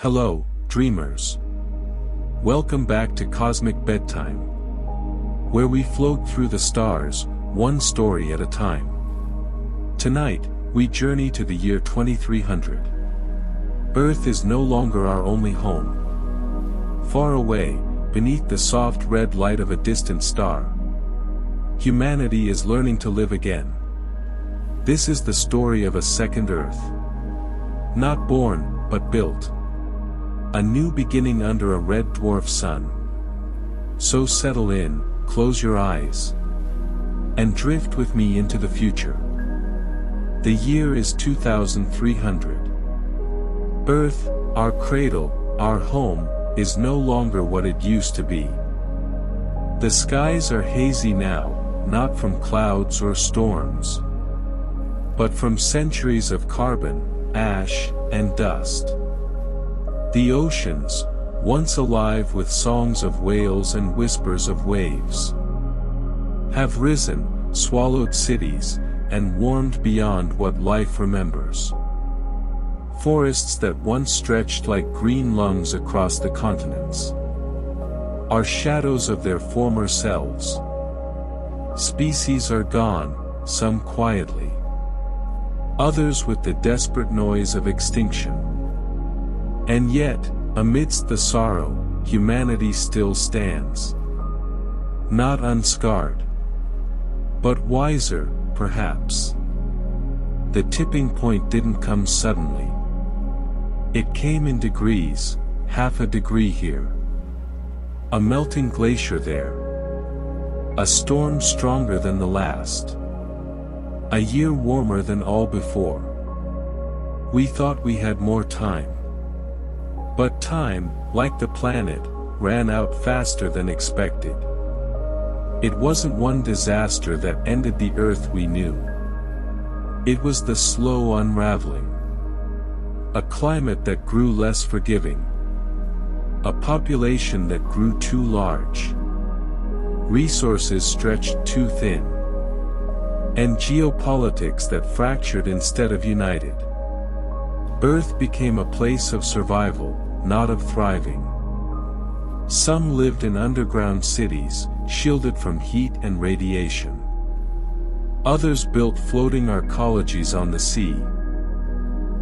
Hello, dreamers. Welcome back to Cosmic Bedtime, where we float through the stars, one story at a time. Tonight, we journey to the year 2300. Earth is no longer our only home. Far away, beneath the soft red light of a distant star, humanity is learning to live again. This is the story of a second Earth. Not born, but built. A new beginning under a red dwarf sun. So settle in, close your eyes, and drift with me into the future. The year is 2300. Earth, our cradle, our home, is no longer what it used to be. The skies are hazy now, not from clouds or storms, but from centuries of carbon, ash, and dust. The oceans, once alive with songs of whales and whispers of waves, have risen, swallowed cities, and warmed beyond what life remembers. Forests that once stretched like green lungs across the continents are shadows of their former selves. Species are gone, some quietly, others with the desperate noise of extinction. And yet, amidst the sorrow, humanity still stands. Not unscarred, but wiser, perhaps. The tipping point didn't come suddenly. It came in degrees, half a degree here, a melting glacier there, a storm stronger than the last, a year warmer than all before. We thought we had more time. But time, like the planet, ran out faster than expected. It wasn't one disaster that ended the Earth we knew. It was the slow unraveling. A climate that grew less forgiving. A population that grew too large. Resources stretched too thin. And geopolitics that fractured instead of united. Earth became a place of survival, not of thriving. Some lived in underground cities, shielded from heat and radiation. Others built floating arcologies on the sea.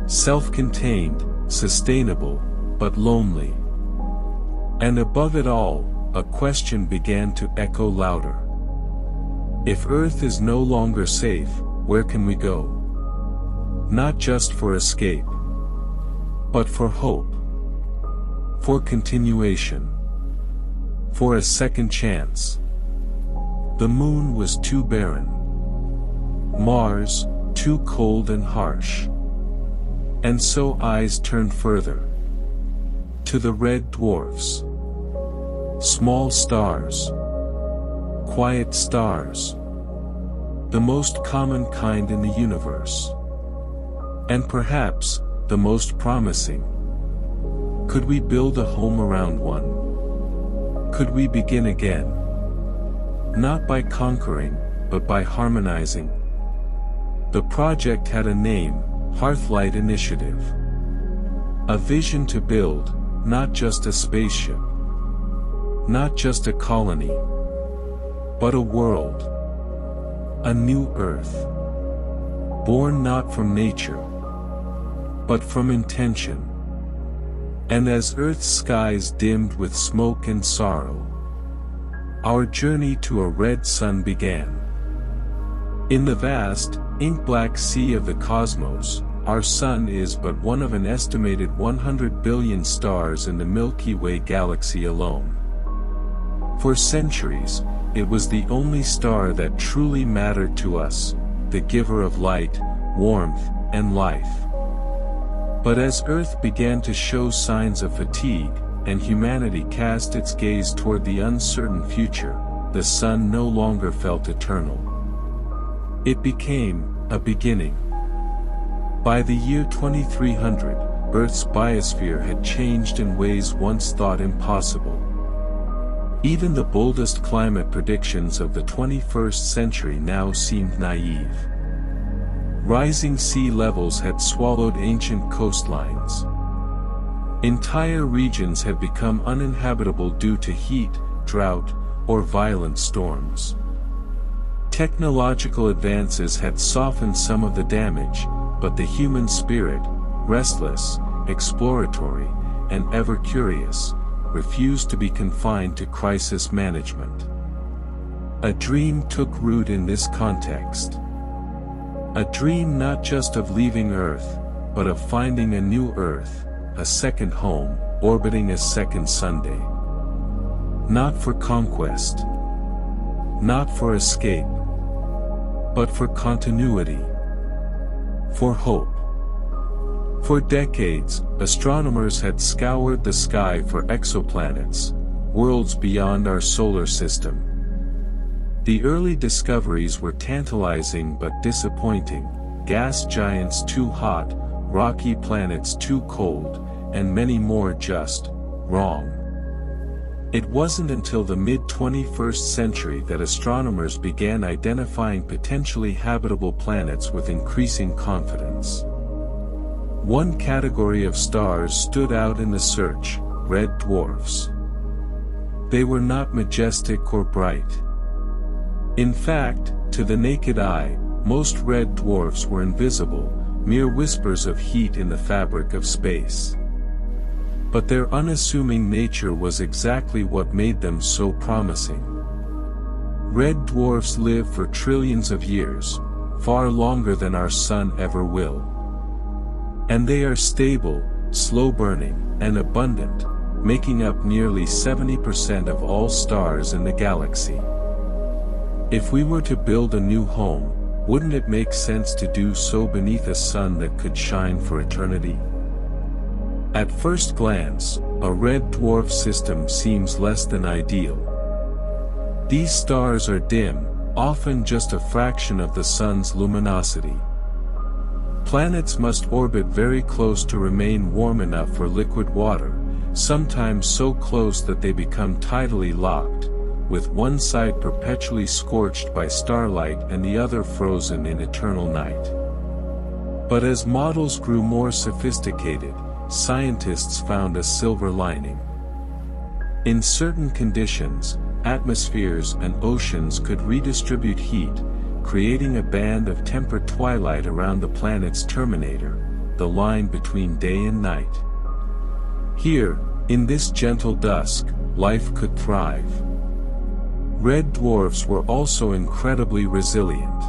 Self-contained, sustainable, but lonely. And above it all, a question began to echo louder. If Earth is no longer safe, where can we go? Not just for escape, but for hope. For continuation. For a second chance. The moon was too barren. Mars, too cold and harsh. And so eyes turned further. To the red dwarfs. Small stars. Quiet stars. The most common kind in the universe. And perhaps, the most promising. Could we build a home around one? Could we begin again? Not by conquering, but by harmonizing. The project had a name, Hearthlight Initiative. A vision to build, not just a spaceship. Not just a colony. But a world. A new Earth. Born not from nature, but from intention. And as Earth's skies dimmed with smoke and sorrow, our journey to a red sun began. In the vast, ink-black sea of the cosmos, our sun is but one of an estimated 100 billion stars in the Milky Way galaxy alone. For centuries, it was the only star that truly mattered to us, the giver of light, warmth, and life. But as Earth began to show signs of fatigue, and humanity cast its gaze toward the uncertain future, the sun no longer felt eternal. It became a beginning. By the year 2300, Earth's biosphere had changed in ways once thought impossible. Even the boldest climate predictions of the 21st century now seemed naive. Rising sea levels had swallowed ancient coastlines. Entire regions had become uninhabitable due to heat, drought, or violent storms. Technological advances had softened some of the damage, but the human spirit, restless, exploratory, and ever curious, refused to be confined to crisis management. A dream took root in this context. A dream not just of leaving Earth, but of finding a new Earth, a second home, orbiting a second Sunday. Not for conquest. Not for escape. But for continuity. For hope. For decades, astronomers had scoured the sky for exoplanets, worlds beyond our solar system. The early discoveries were tantalizing but disappointing: gas giants too hot, rocky planets too cold, and many more just wrong. It wasn't until the mid-21st century that astronomers began identifying potentially habitable planets with increasing confidence. One category of stars stood out in the search: red dwarfs. They were not majestic or bright. In fact, to the naked eye, most red dwarfs were invisible, mere whispers of heat in the fabric of space. But their unassuming nature was exactly what made them so promising. Red dwarfs live for trillions of years, far longer than our sun ever will. And they are stable, slow-burning, and abundant, making up nearly 70% of all stars in the galaxy. If we were to build a new home, wouldn't it make sense to do so beneath a sun that could shine for eternity? At first glance, a red dwarf system seems less than ideal. These stars are dim, often just a fraction of the sun's luminosity. Planets must orbit very close to remain warm enough for liquid water, sometimes so close that they become tidally locked, with one side perpetually scorched by starlight and the other frozen in eternal night. But as models grew more sophisticated, scientists found a silver lining. In certain conditions, atmospheres and oceans could redistribute heat, creating a band of tempered twilight around the planet's terminator, the line between day and night. Here, in this gentle dusk, life could thrive. Red dwarfs were also incredibly resilient.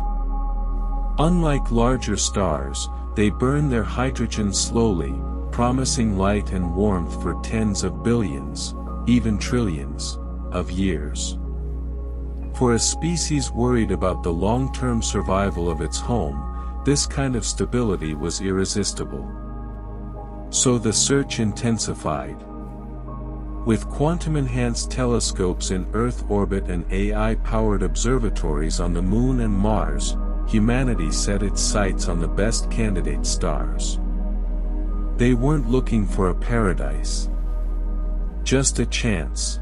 Unlike larger stars, they burn their hydrogen slowly, promising light and warmth for tens of billions, even trillions, of years. For a species worried about the long-term survival of its home, this kind of stability was irresistible. So the search intensified. With quantum-enhanced telescopes in Earth orbit and AI-powered observatories on the Moon and Mars, humanity set its sights on the best candidate stars. They weren't looking for a paradise. Just a chance.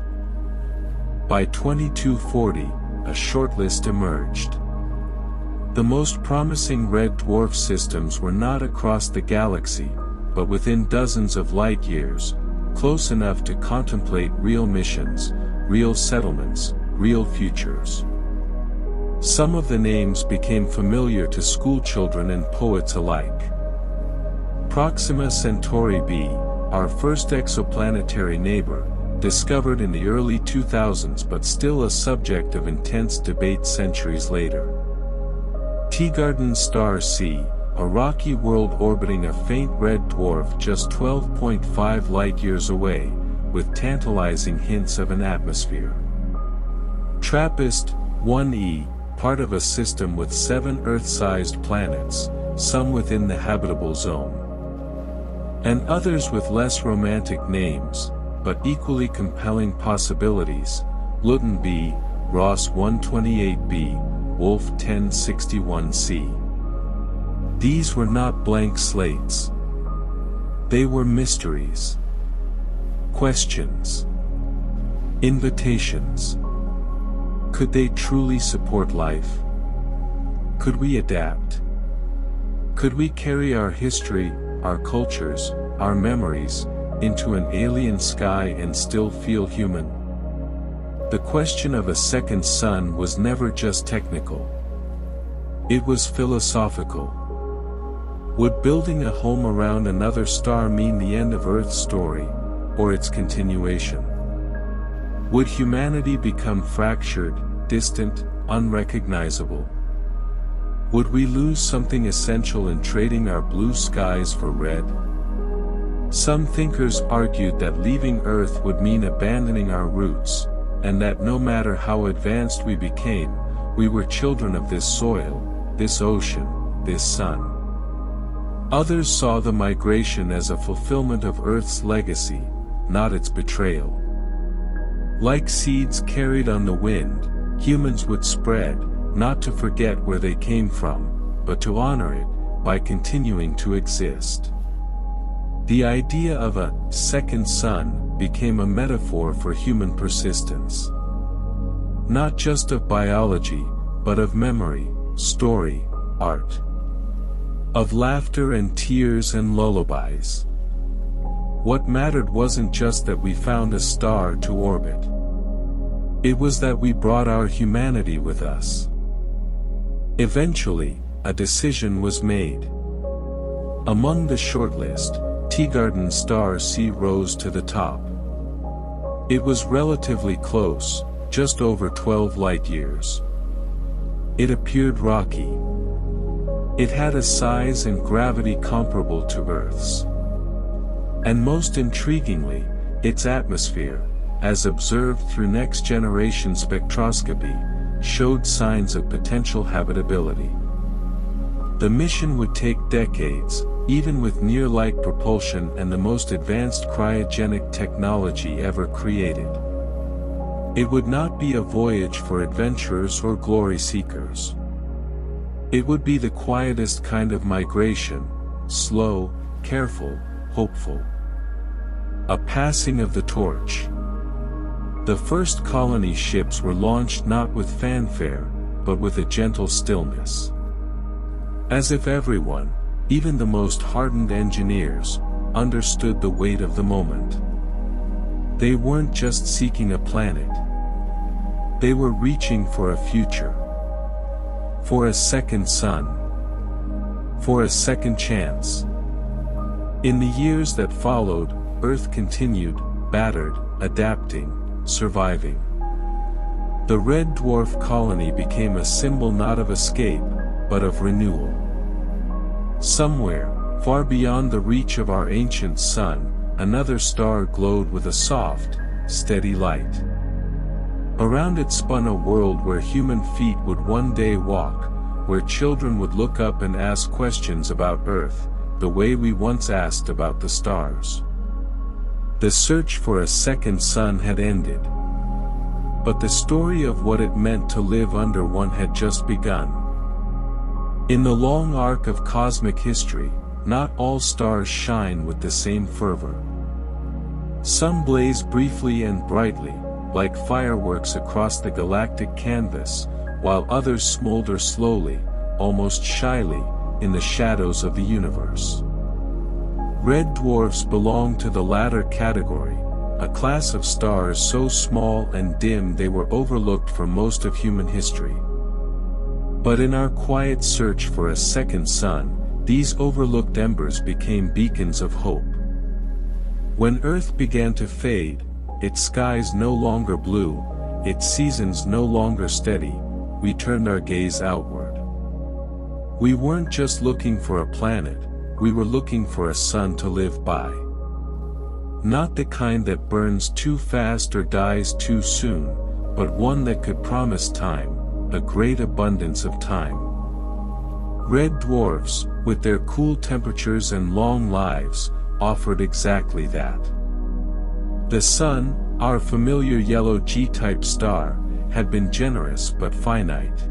By 2240, a shortlist emerged. The most promising red dwarf systems were not across the galaxy, but within dozens of light years, close enough to contemplate real missions, real settlements, real futures. Some of the names became familiar to schoolchildren and poets alike. Proxima Centauri b, our first exoplanetary neighbor, discovered in the early 2000s but still a subject of intense debate centuries later. Teegarden Star C, a rocky world orbiting a faint red dwarf just 12.5 light-years away, with tantalizing hints of an atmosphere. TRAPPIST-1e, part of a system with 7 Earth-sized planets, some within the habitable zone. And others with less romantic names, but equally compelling possibilities: Luton b, Ross 128b, Wolf 1061c. These were not blank slates. They were mysteries. Questions. Invitations. Could they truly support life? Could we adapt? Could we carry our history, our cultures, our memories, into an alien sky and still feel human? The question of a second sun was never just technical. It was philosophical. Would building a home around another star mean the end of Earth's story, or its continuation? Would humanity become fractured, distant, unrecognizable? Would we lose something essential in trading our blue skies for red? Some thinkers argued that leaving Earth would mean abandoning our roots, and that no matter how advanced we became, we were children of this soil, this ocean, this sun. Others saw the migration as a fulfillment of Earth's legacy, not its betrayal. Like seeds carried on the wind, humans would spread, not to forget where they came from, but to honor it, by continuing to exist. The idea of a second sun became a metaphor for human persistence. Not just of biology, but of memory, story, art. Of laughter and tears and lullabies. What mattered wasn't just that we found a star to orbit. It was that we brought our humanity with us. Eventually, a decision was made. Among the shortlist, Teegarden's star C rose to the top. It was relatively close, just over 12 light-years. It appeared rocky. It had a size and gravity comparable to Earth's. And most intriguingly, its atmosphere, as observed through next-generation spectroscopy, showed signs of potential habitability. The mission would take decades, even with near-light propulsion and the most advanced cryogenic technology ever created. It would not be a voyage for adventurers or glory seekers. It would be the quietest kind of migration, slow, careful, hopeful. A passing of the torch. The first colony ships were launched not with fanfare, but with a gentle stillness. As if everyone, even the most hardened engineers, understood the weight of the moment. They weren't just seeking a planet. They were reaching for a future. For a second sun. For a second chance. In the years that followed, Earth continued, battered, adapting, surviving. The red dwarf colony became a symbol not of escape, but of renewal. Somewhere, far beyond the reach of our ancient sun, another star glowed with a soft, steady light. Around it spun a world where human feet would one day walk, where children would look up and ask questions about Earth, the way we once asked about the stars. The search for a second sun had ended. But the story of what it meant to live under one had just begun. In the long arc of cosmic history, not all stars shine with the same fervor. Some blaze briefly and brightly, like fireworks across the galactic canvas, while others smolder slowly, almost shyly, in the shadows of the universe. Red dwarfs belong to the latter category, a class of stars so small and dim they were overlooked for most of human history. But in our quiet search for a second sun, these overlooked embers became beacons of hope. When Earth began to fade, its skies no longer blue, its seasons no longer steady, we turned our gaze outward. We weren't just looking for a planet, we were looking for a sun to live by. Not the kind that burns too fast or dies too soon, but one that could promise time, a great abundance of time. Red dwarfs, with their cool temperatures and long lives, offered exactly that. The sun, our familiar yellow G-type star, had been generous but finite.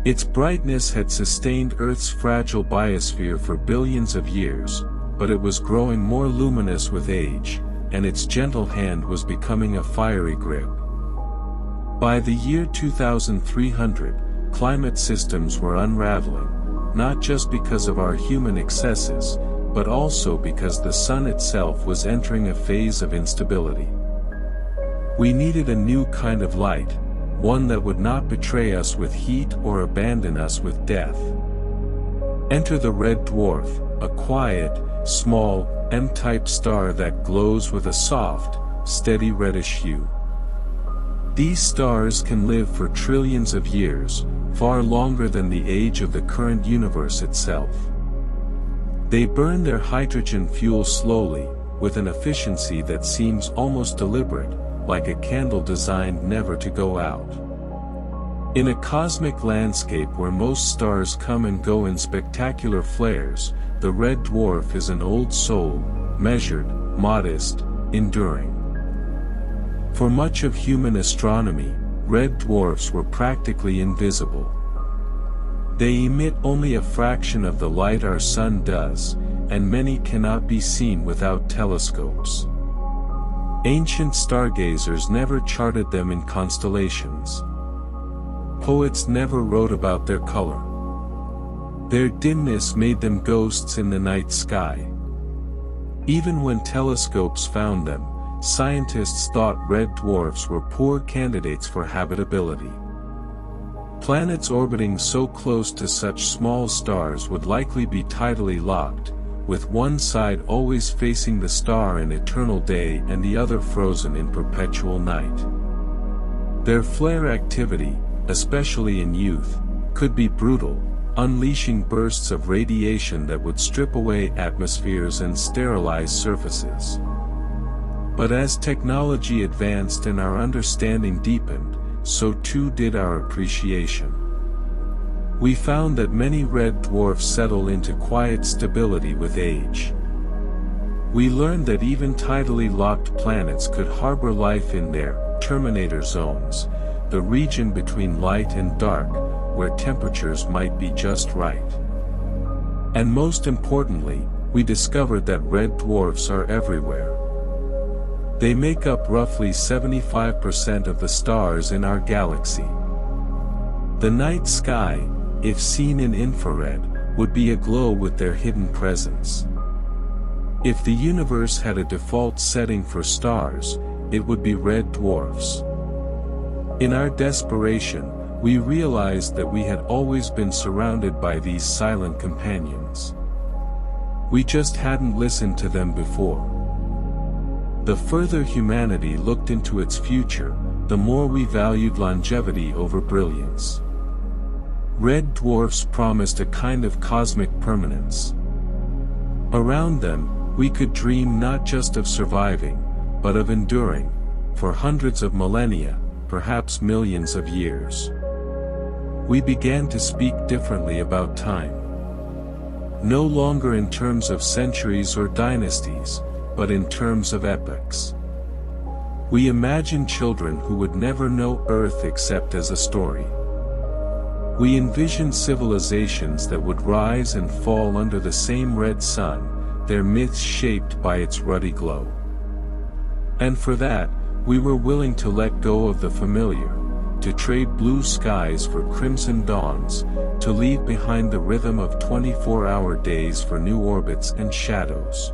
Its brightness had sustained Earth's fragile biosphere for billions of years, but it was growing more luminous with age, and its gentle hand was becoming a fiery grip. By the year 2300, climate systems were unraveling, not just because of our human excesses, but also because the sun itself was entering a phase of instability. We needed a new kind of light, one that would not betray us with heat or abandon us with death. Enter the red dwarf, a quiet, small, M-type star that glows with a soft, steady reddish hue. These stars can live for trillions of years, far longer than the age of the current universe itself. They burn their hydrogen fuel slowly, with an efficiency that seems almost deliberate, like a candle designed never to go out. In a cosmic landscape where most stars come and go in spectacular flares, the red dwarf is an old soul, measured, modest, enduring. For much of human astronomy, red dwarfs were practically invisible. They emit only a fraction of the light our sun does, and many cannot be seen without telescopes. Ancient stargazers never charted them in constellations. Poets never wrote about their color. Their dimness made them ghosts in the night sky. Even when telescopes found them, scientists thought red dwarfs were poor candidates for habitability. Planets orbiting so close to such small stars would likely be tidally locked, with one side always facing the star in eternal day and the other frozen in perpetual night. Their flare activity, especially in youth, could be brutal, unleashing bursts of radiation that would strip away atmospheres and sterilize surfaces. But as technology advanced and our understanding deepened, so too did our appreciation. We found that many red dwarfs settle into quiet stability with age. We learned that even tidally locked planets could harbor life in their terminator zones, the region between light and dark, where temperatures might be just right. And most importantly, we discovered that red dwarfs are everywhere. They make up roughly 75% of the stars in our galaxy. The night sky, if seen in infrared, would be aglow with their hidden presence. If the universe had a default setting for stars, it would be red dwarfs. In our desperation, we realized that we had always been surrounded by these silent companions. We just hadn't listened to them before. The further humanity looked into its future, the more we valued longevity over brilliance. Red dwarfs promised a kind of cosmic permanence. Around them, we could dream not just of surviving, but of enduring, for hundreds of millennia, perhaps millions of years. We began to speak differently about time. No longer in terms of centuries or dynasties, but in terms of epochs. We imagined children who would never know Earth except as a story. We envisioned civilizations that would rise and fall under the same red sun, their myths shaped by its ruddy glow. And for that, we were willing to let go of the familiar, to trade blue skies for crimson dawns, to leave behind the rhythm of 24-hour days for new orbits and shadows.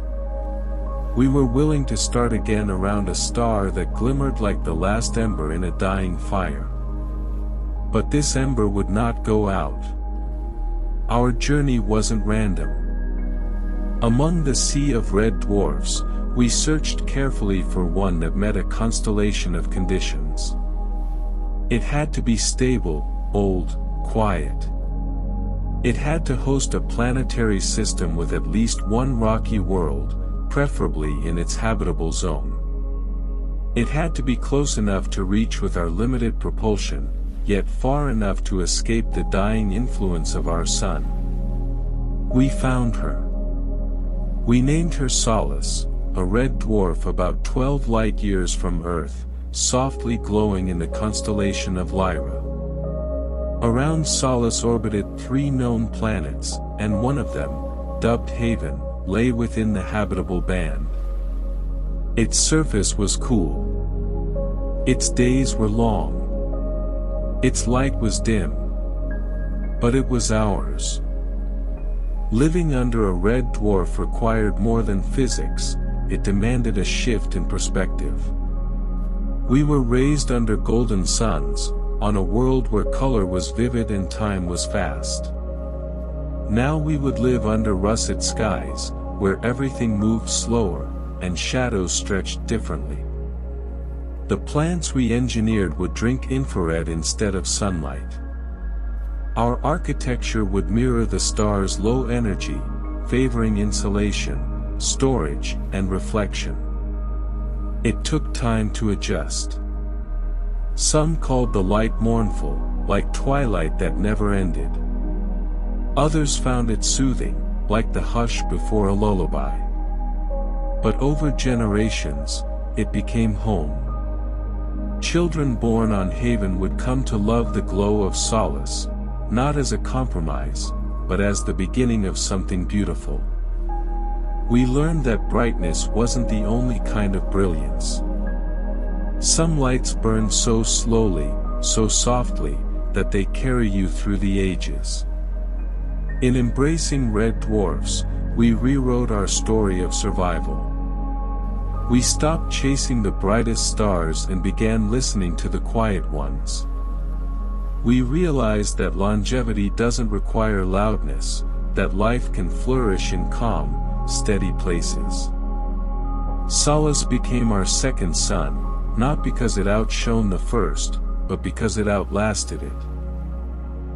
We were willing to start again around a star that glimmered like the last ember in a dying fire. But this ember would not go out. Our journey wasn't random. Among the sea of red dwarfs, we searched carefully for one that met a constellation of conditions. It had to be stable, old, quiet. It had to host a planetary system with at least one rocky world, preferably in its habitable zone. It had to be close enough to reach with our limited propulsion, yet far enough to escape the dying influence of our sun. We found her. We named her Solace, a red dwarf about 12 light-years from Earth, softly glowing in the constellation of Lyra. Around Solace orbited 3 known planets, and one of them, dubbed Haven, lay within the habitable band. Its surface was cool. Its days were long. Its light was dim. But it was ours. Living under a red dwarf required more than physics, it demanded a shift in perspective. We were raised under golden suns, on a world where color was vivid and time was fast. Now we would live under russet skies, where everything moved slower, and shadows stretched differently. The plants we engineered would drink infrared instead of sunlight. Our architecture would mirror the stars' low energy, favoring insulation, storage, and reflection. It took time to adjust. Some called the light mournful, like twilight that never ended. Others found it soothing, like the hush before a lullaby. But over generations, it became home. Children born on Haven would come to love the glow of solace, not as a compromise, but as the beginning of something beautiful. We learned that brightness wasn't the only kind of brilliance. Some lights burn so slowly, so softly, that they carry you through the ages. In embracing red dwarfs, we rewrote our story of survival. We stopped chasing the brightest stars and began listening to the quiet ones. We realized that longevity doesn't require loudness, that life can flourish in calm, steady places. Solace became our second sun, not because it outshone the first, but because it outlasted it.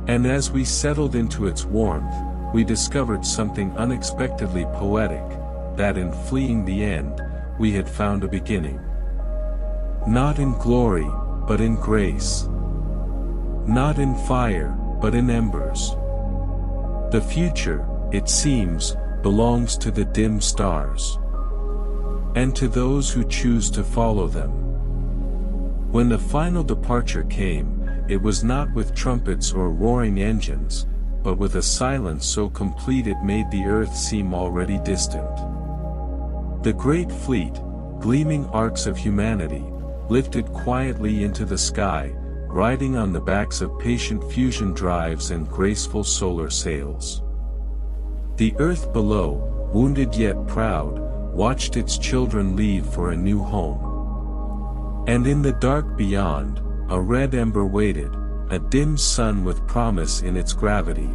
And as we settled into its warmth, we discovered something unexpectedly poetic, that in fleeing the end, we had found a beginning. Not in glory, but in grace. Not in fire, but in embers. The future, it seems, belongs to the dim stars. And to those who choose to follow them. When the final departure came, it was not with trumpets or roaring engines, but with a silence so complete it made the earth seem already distant. The great fleet, gleaming arcs of humanity, lifted quietly into the sky, riding on the backs of patient fusion drives and graceful solar sails. The earth below, wounded yet proud, watched its children leave for a new home. And in the dark beyond, a red ember waited, a dim sun with promise in its gravity.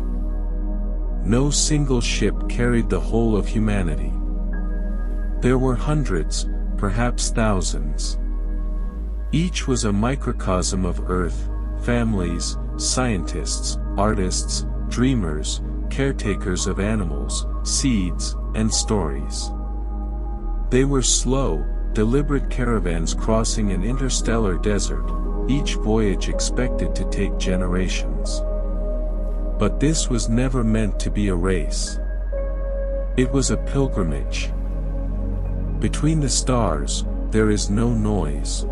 No single ship carried the whole of humanity. There were hundreds, perhaps thousands. Each was a microcosm of Earth, families, scientists, artists, dreamers, caretakers of animals, seeds, and stories. They were slow, deliberate caravans crossing an interstellar desert, each voyage expected to take generations. But this was never meant to be a race. It was a pilgrimage. Between the stars, there is no noise.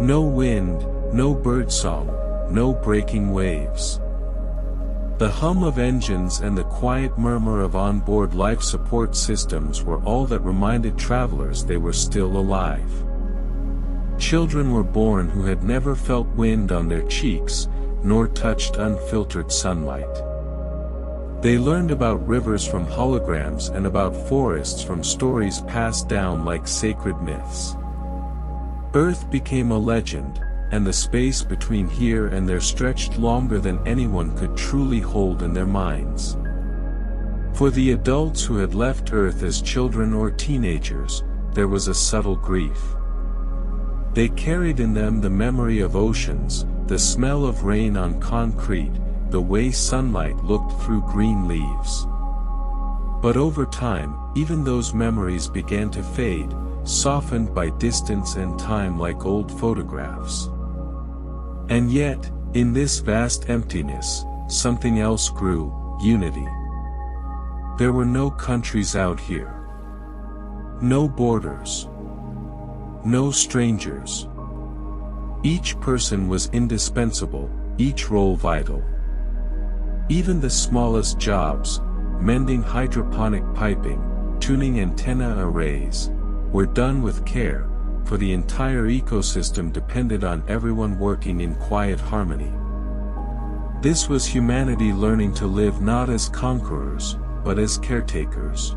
No wind, no birdsong, no breaking waves. The hum of engines and the quiet murmur of onboard life support systems were all that reminded travelers they were still alive. Children were born who had never felt wind on their cheeks, nor touched unfiltered sunlight. They learned about rivers from holograms and about forests from stories passed down like sacred myths. Earth became a legend, and the space between here and there stretched longer than anyone could truly hold in their minds. For the adults who had left Earth as children or teenagers, there was a subtle grief. They carried in them the memory of oceans, the smell of rain on concrete, the way sunlight looked through green leaves. But over time, even those memories began to fade, softened by distance and time like old photographs. And yet, in this vast emptiness, something else grew: unity. There were no countries out here. No borders. No strangers. Each person was indispensable, each role vital. Even the smallest jobs, mending hydroponic piping, tuning antenna arrays, were done with care, for the entire ecosystem depended on everyone working in quiet harmony. This was humanity learning to live not as conquerors, but as caretakers.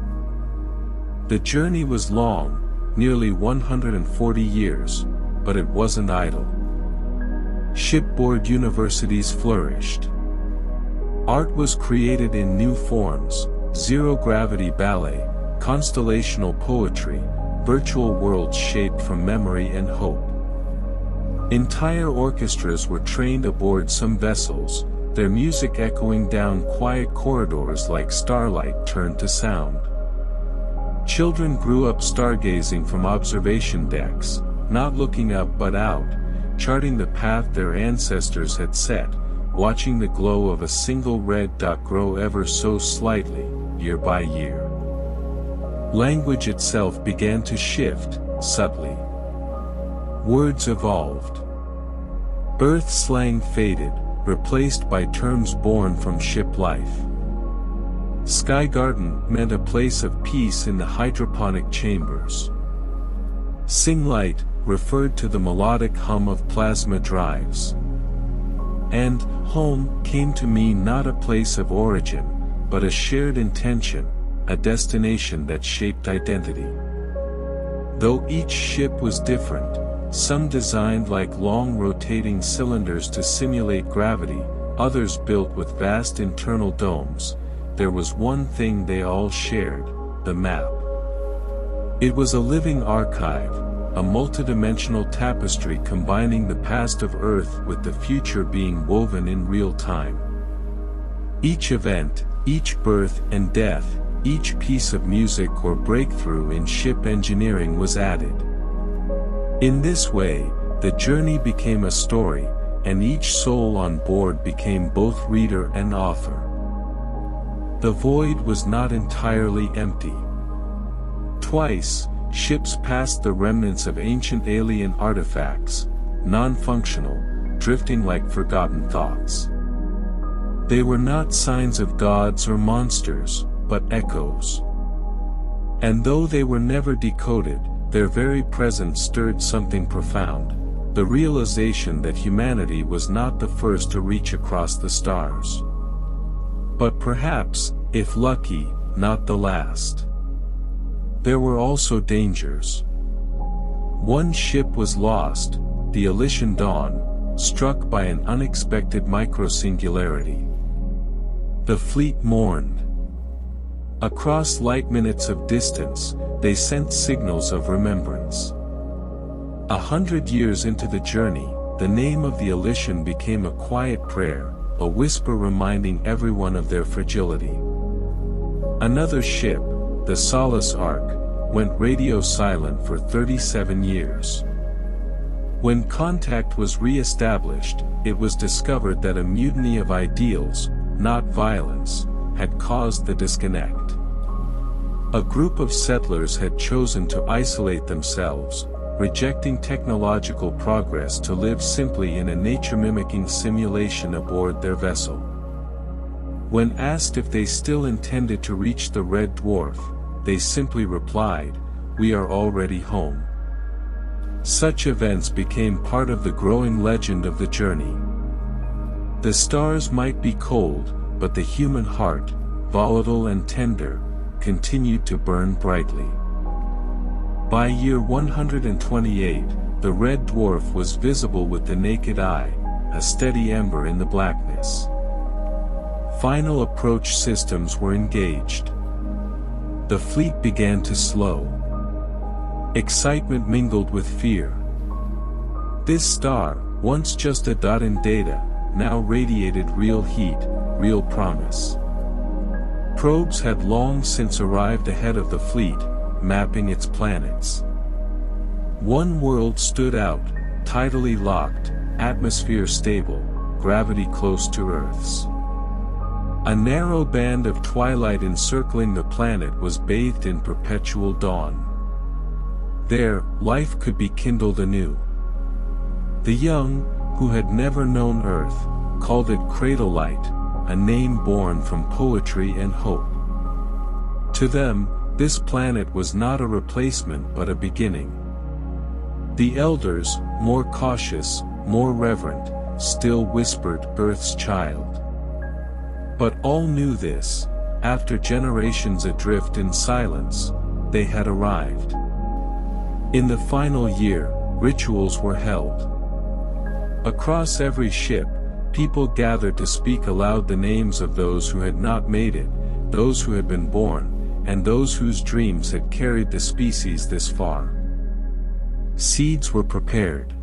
The journey was long, nearly 140 years, but it wasn't idle. Shipboard universities flourished. Art was created in new forms: zero-gravity ballet, constellational poetry, virtual worlds shaped from memory and hope. Entire orchestras were trained aboard some vessels, their music echoing down quiet corridors like starlight turned to sound. Children grew up stargazing from observation decks, not looking up but out, charting the path their ancestors had set, watching the glow of a single red dot grow ever so slightly, year by year. Language itself began to shift, subtly. Words evolved. Earth slang faded, replaced by terms born from ship life. Sky Garden meant a place of peace in the hydroponic chambers. Sing Light referred to the melodic hum of plasma drives. And home came to mean not a place of origin, but a shared intention, a destination that shaped identity. Though each ship was different, some designed like long rotating cylinders to simulate gravity, others built with vast internal domes, there was one thing they all shared: the map. It was a living archive, a multidimensional tapestry combining the past of Earth with the future being woven in real time. Each event, each birth and death, each piece of music or breakthrough in ship engineering was added. In this way, the journey became a story, and each soul on board became both reader and author. The void was not entirely empty. Twice, ships passed the remnants of ancient alien artifacts, non-functional, drifting like forgotten thoughts. They were not signs of gods or monsters, but echoes. And though they were never decoded, their very presence stirred something profound, the realization that humanity was not the first to reach across the stars. But perhaps, if lucky, not the last. There were also dangers. One ship was lost, the Elysian Dawn, struck by an unexpected microsingularity. The fleet mourned. Across light minutes of distance, they sent signals of remembrance. 100 years into the journey, the name of the Elysian became a quiet prayer, a whisper reminding everyone of their fragility. Another ship, the Solace Ark, went radio silent for 37 years. When contact was re-established, it was discovered that a mutiny of ideals, not violence, had caused the disconnect. A group of settlers had chosen to isolate themselves, rejecting technological progress to live simply in a nature-mimicking simulation aboard their vessel. When asked if they still intended to reach the Red Dwarf, they simply replied, "We are already home." Such events became part of the growing legend of the journey. The stars might be cold, but the human heart, volatile and tender, continued to burn brightly. By year 128, the Red Dwarf was visible with the naked eye, a steady ember in the blackness. Final approach systems were engaged. The fleet began to slow. Excitement mingled with fear. This star, once just a dot in data, now radiated real heat, real promise. Probes had long since arrived ahead of the fleet, mapping its planets. One world stood out, tidally locked, atmosphere stable, gravity close to Earth's. A narrow band of twilight encircling the planet was bathed in perpetual dawn. There, life could be kindled anew. The young, who had never known Earth, called it cradle light, a name born from poetry and hope. To them, this planet was not a replacement but a beginning. The elders, more cautious, more reverent, still whispered Earth's child. But all knew this, after generations adrift in silence, they had arrived. In the final year, rituals were held. Across every ship, people gathered to speak aloud the names of those who had not made it, those who had been born, and those whose dreams had carried the species this far. Seeds were prepared.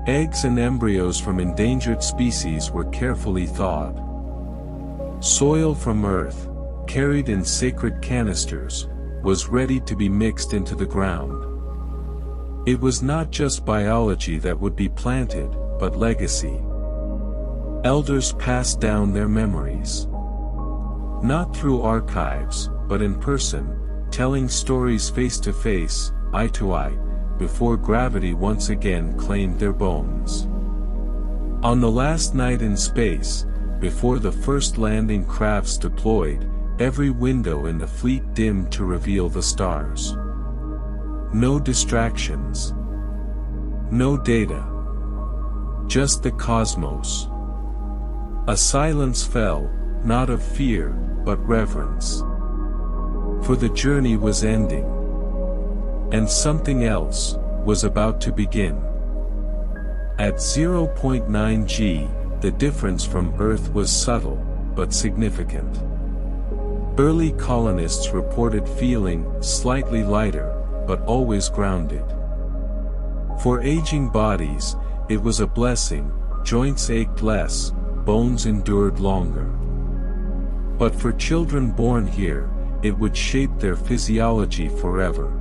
Eggs and embryos from endangered species were carefully thawed. Soil from Earth, carried in sacred canisters, was ready to be mixed into the ground. It was not just biology that would be planted, but legacy. Elders passed down their memories. Not through archives, but in person, telling stories face to face, eye to eye, before gravity once again claimed their bones. On the last night in space, before the first landing crafts deployed, every window in the fleet dimmed to reveal the stars. No distractions. No data. Just the cosmos. A silence fell, not of fear, but reverence. For the journey was ending. And something else was about to begin. At 0.9 G, the difference from Earth was subtle, but significant. Early colonists reported feeling slightly lighter, but always grounded. For aging bodies, it was a blessing, joints ached less, bones endured longer. But for children born here, it would shape their physiology forever.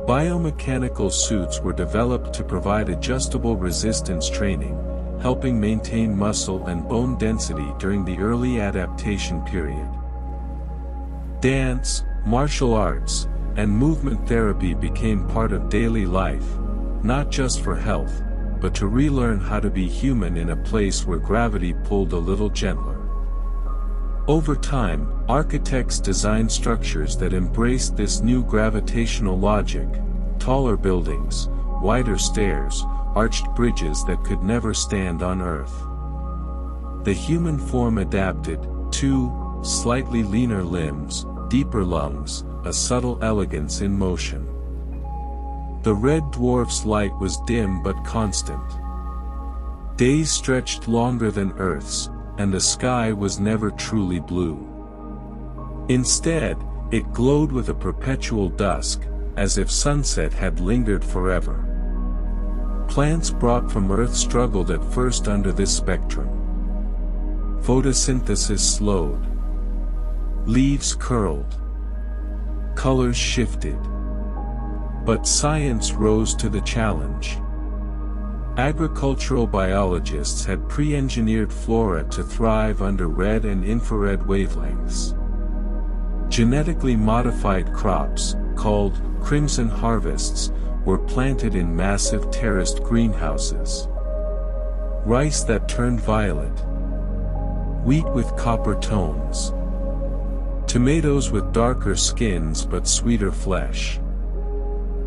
Biomechanical suits were developed to provide adjustable resistance training, helping maintain muscle and bone density during the early adaptation period. Dance, martial arts, and movement therapy became part of daily life, not just for health, but to relearn how to be human in a place where gravity pulled a little gentler. Over time, architects designed structures that embraced this new gravitational logic: taller buildings, wider stairs, arched bridges that could never stand on Earth. The human form adapted: two slightly leaner limbs, deeper lungs, a subtle elegance in motion. The red dwarf's light was dim but constant. Days stretched longer than Earth's, and the sky was never truly blue. Instead, it glowed with a perpetual dusk, as if sunset had lingered forever. Plants brought from Earth struggled at first under this spectrum. Photosynthesis slowed. Leaves curled. Colors shifted. But science rose to the challenge. Agricultural biologists had pre-engineered flora to thrive under red and infrared wavelengths. Genetically modified crops, called crimson harvests, were planted in massive terraced greenhouses. Rice that turned violet. Wheat with copper tones. Tomatoes with darker skins but sweeter flesh.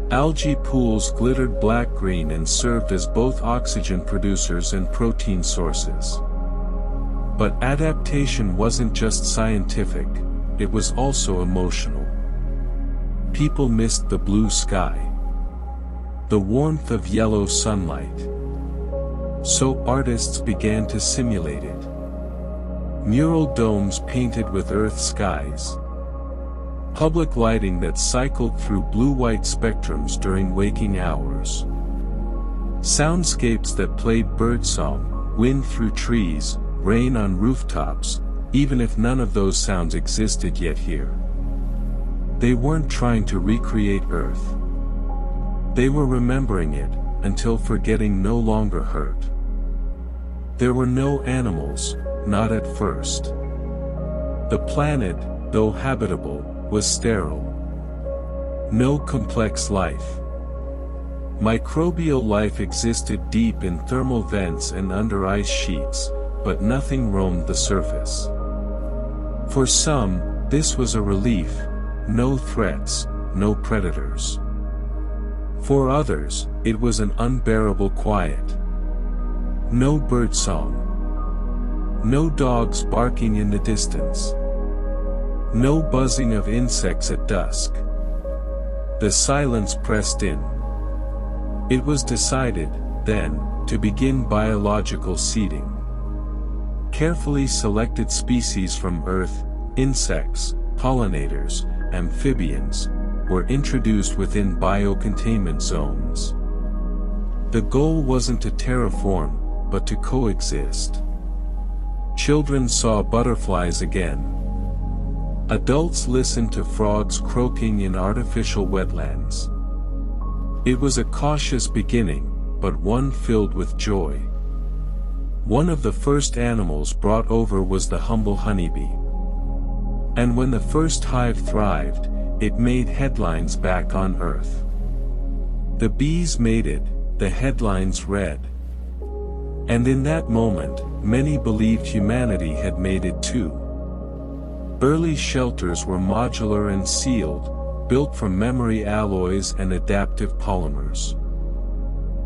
Algae pools glittered black-green and served as both oxygen producers and protein sources. But adaptation wasn't just scientific, it was also emotional. People missed the blue sky. The warmth of yellow sunlight. So artists began to simulate it. Mural domes painted with Earth skies. Public lighting that cycled through blue-white spectrums during waking hours. Soundscapes that played birdsong, wind through trees, rain on rooftops, even if none of those sounds existed yet here. They weren't trying to recreate Earth. They were remembering it, until forgetting no longer hurt. There were no animals, not at first. The planet, though habitable, was sterile. No complex life. Microbial life existed deep in thermal vents and under ice sheets, but nothing roamed the surface. For some, this was a relief: no threats, no predators. For others, it was an unbearable quiet. No birdsong. No dogs barking in the distance. No buzzing of insects at dusk. The silence pressed in. It was decided, then, to begin biological seeding. Carefully selected species from Earth, insects, pollinators, amphibians, were introduced within biocontainment zones. The goal wasn't to terraform, but to coexist. Children saw butterflies again. Adults listened to frogs croaking in artificial wetlands. It was a cautious beginning, but one filled with joy. One of the first animals brought over was the humble honeybee. And when the first hive thrived, it made headlines back on Earth. The bees mated, the headlines read. And in that moment, many believed humanity had mated too. Early shelters were modular and sealed, built from memory alloys and adaptive polymers.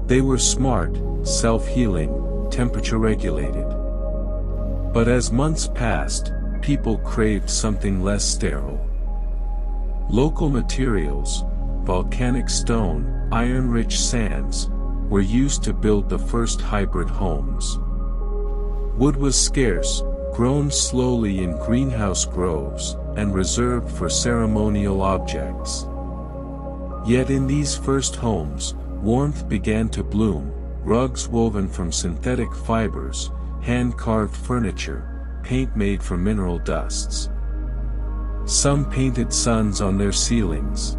They were smart, self-healing, temperature-regulated. But as months passed, people craved something less sterile. Local materials, volcanic stone, iron-rich sands, were used to build the first hybrid homes. Wood was scarce, grown slowly in greenhouse groves, and reserved for ceremonial objects. Yet in these first homes, warmth began to bloom, rugs woven from synthetic fibers, hand-carved furniture, paint made from mineral dusts. Some painted suns on their ceilings.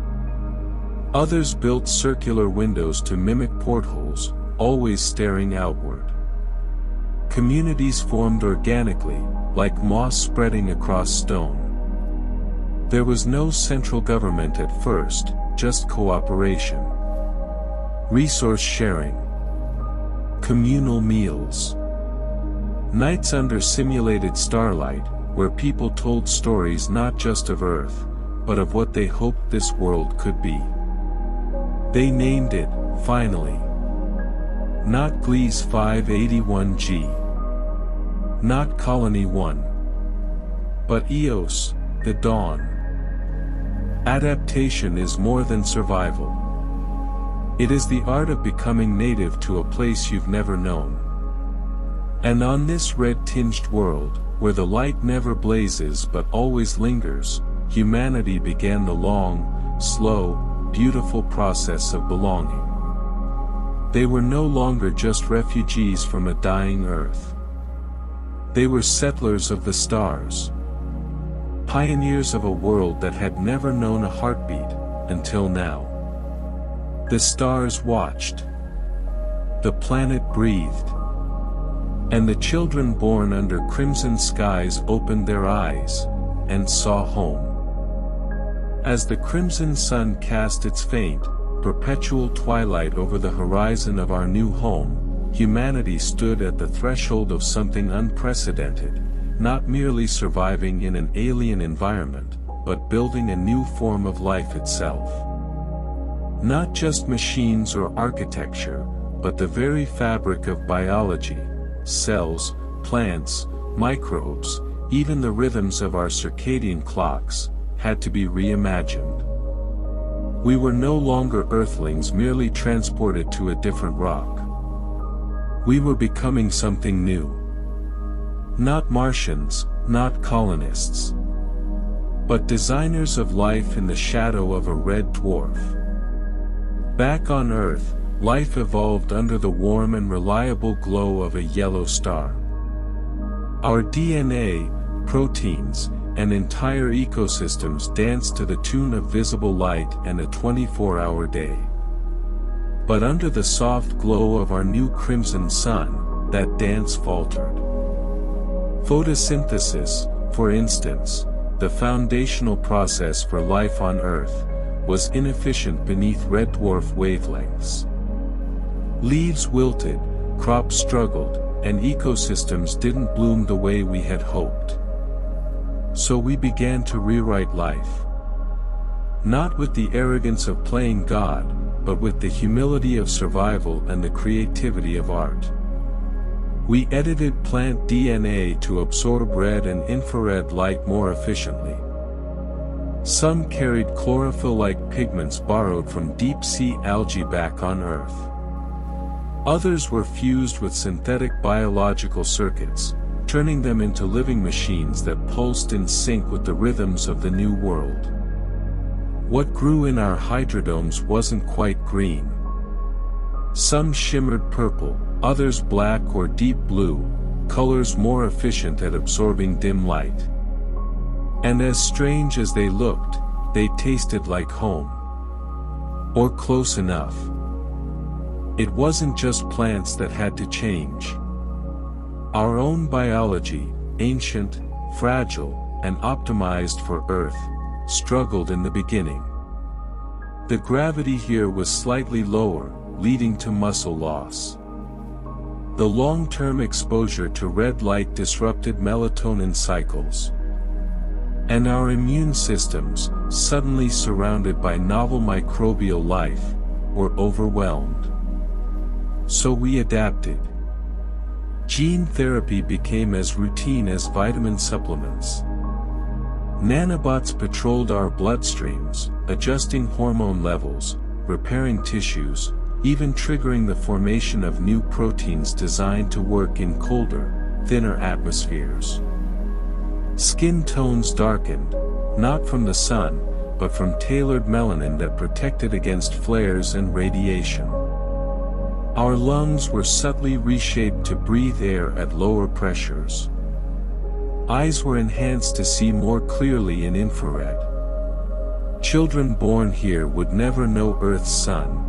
Others built circular windows to mimic portholes, always staring outward. Communities formed organically, like moss spreading across stone. There was no central government at first, just cooperation. Resource sharing. Communal meals. Nights under simulated starlight, where people told stories not just of Earth, but of what they hoped this world could be. They named it, finally. Not Gliese 581G. Not Colony 1. But Eos, the dawn. Adaptation is more than survival. It is the art of becoming native to a place you've never known. And on this red-tinged world, where the light never blazes but always lingers, humanity began the long, slow, beautiful process of belonging. They were no longer just refugees from a dying Earth. They were settlers of the stars. Pioneers of a world that had never known a heartbeat, until now. The stars watched. The planet breathed. And the children born under crimson skies opened their eyes, and saw home. As the crimson sun cast its faint, perpetual twilight over the horizon of our new home, humanity stood at the threshold of something unprecedented, not merely surviving in an alien environment, but building a new form of life itself. Not just machines or architecture, but the very fabric of biology, cells, plants, microbes, even the rhythms of our circadian clocks, had to be reimagined. We were no longer Earthlings merely transported to a different rock. We were becoming something new. Not Martians, not colonists. But designers of life in the shadow of a red dwarf. Back on Earth, life evolved under the warm and reliable glow of a yellow star. Our DNA, proteins, and entire ecosystems danced to the tune of visible light and a 24-hour day. But under the soft glow of our new crimson sun, that dance faltered. Photosynthesis, for instance, the foundational process for life on Earth, was inefficient beneath red dwarf wavelengths. Leaves wilted, crops struggled, and ecosystems didn't bloom the way we had hoped. So we began to rewrite life. Not with the arrogance of playing God, but with the humility of survival and the creativity of art. We edited plant DNA to absorb red and infrared light more efficiently. Some carried chlorophyll-like pigments borrowed from deep-sea algae back on Earth. Others were fused with synthetic biological circuits, turning them into living machines that pulsed in sync with the rhythms of the new world. What grew in our hydrodomes wasn't quite green. Some shimmered purple, others black or deep blue, colors more efficient at absorbing dim light. And as strange as they looked, they tasted like home. Or close enough. It wasn't just plants that had to change. Our own biology, ancient, fragile, and optimized for Earth, struggled in the beginning. The gravity here was slightly lower, leading to muscle loss. The long-term exposure to red light disrupted melatonin cycles. And our immune systems, suddenly surrounded by novel microbial life, were overwhelmed. So we adapted. Gene therapy became as routine as vitamin supplements. Nanobots patrolled our bloodstreams, adjusting hormone levels, repairing tissues, even triggering the formation of new proteins designed to work in colder, thinner atmospheres. Skin tones darkened, not from the sun, but from tailored melanin that protected against flares and radiation. Our lungs were subtly reshaped to breathe air at lower pressures. Eyes were enhanced to see more clearly in infrared. Children born here would never know Earth's sun.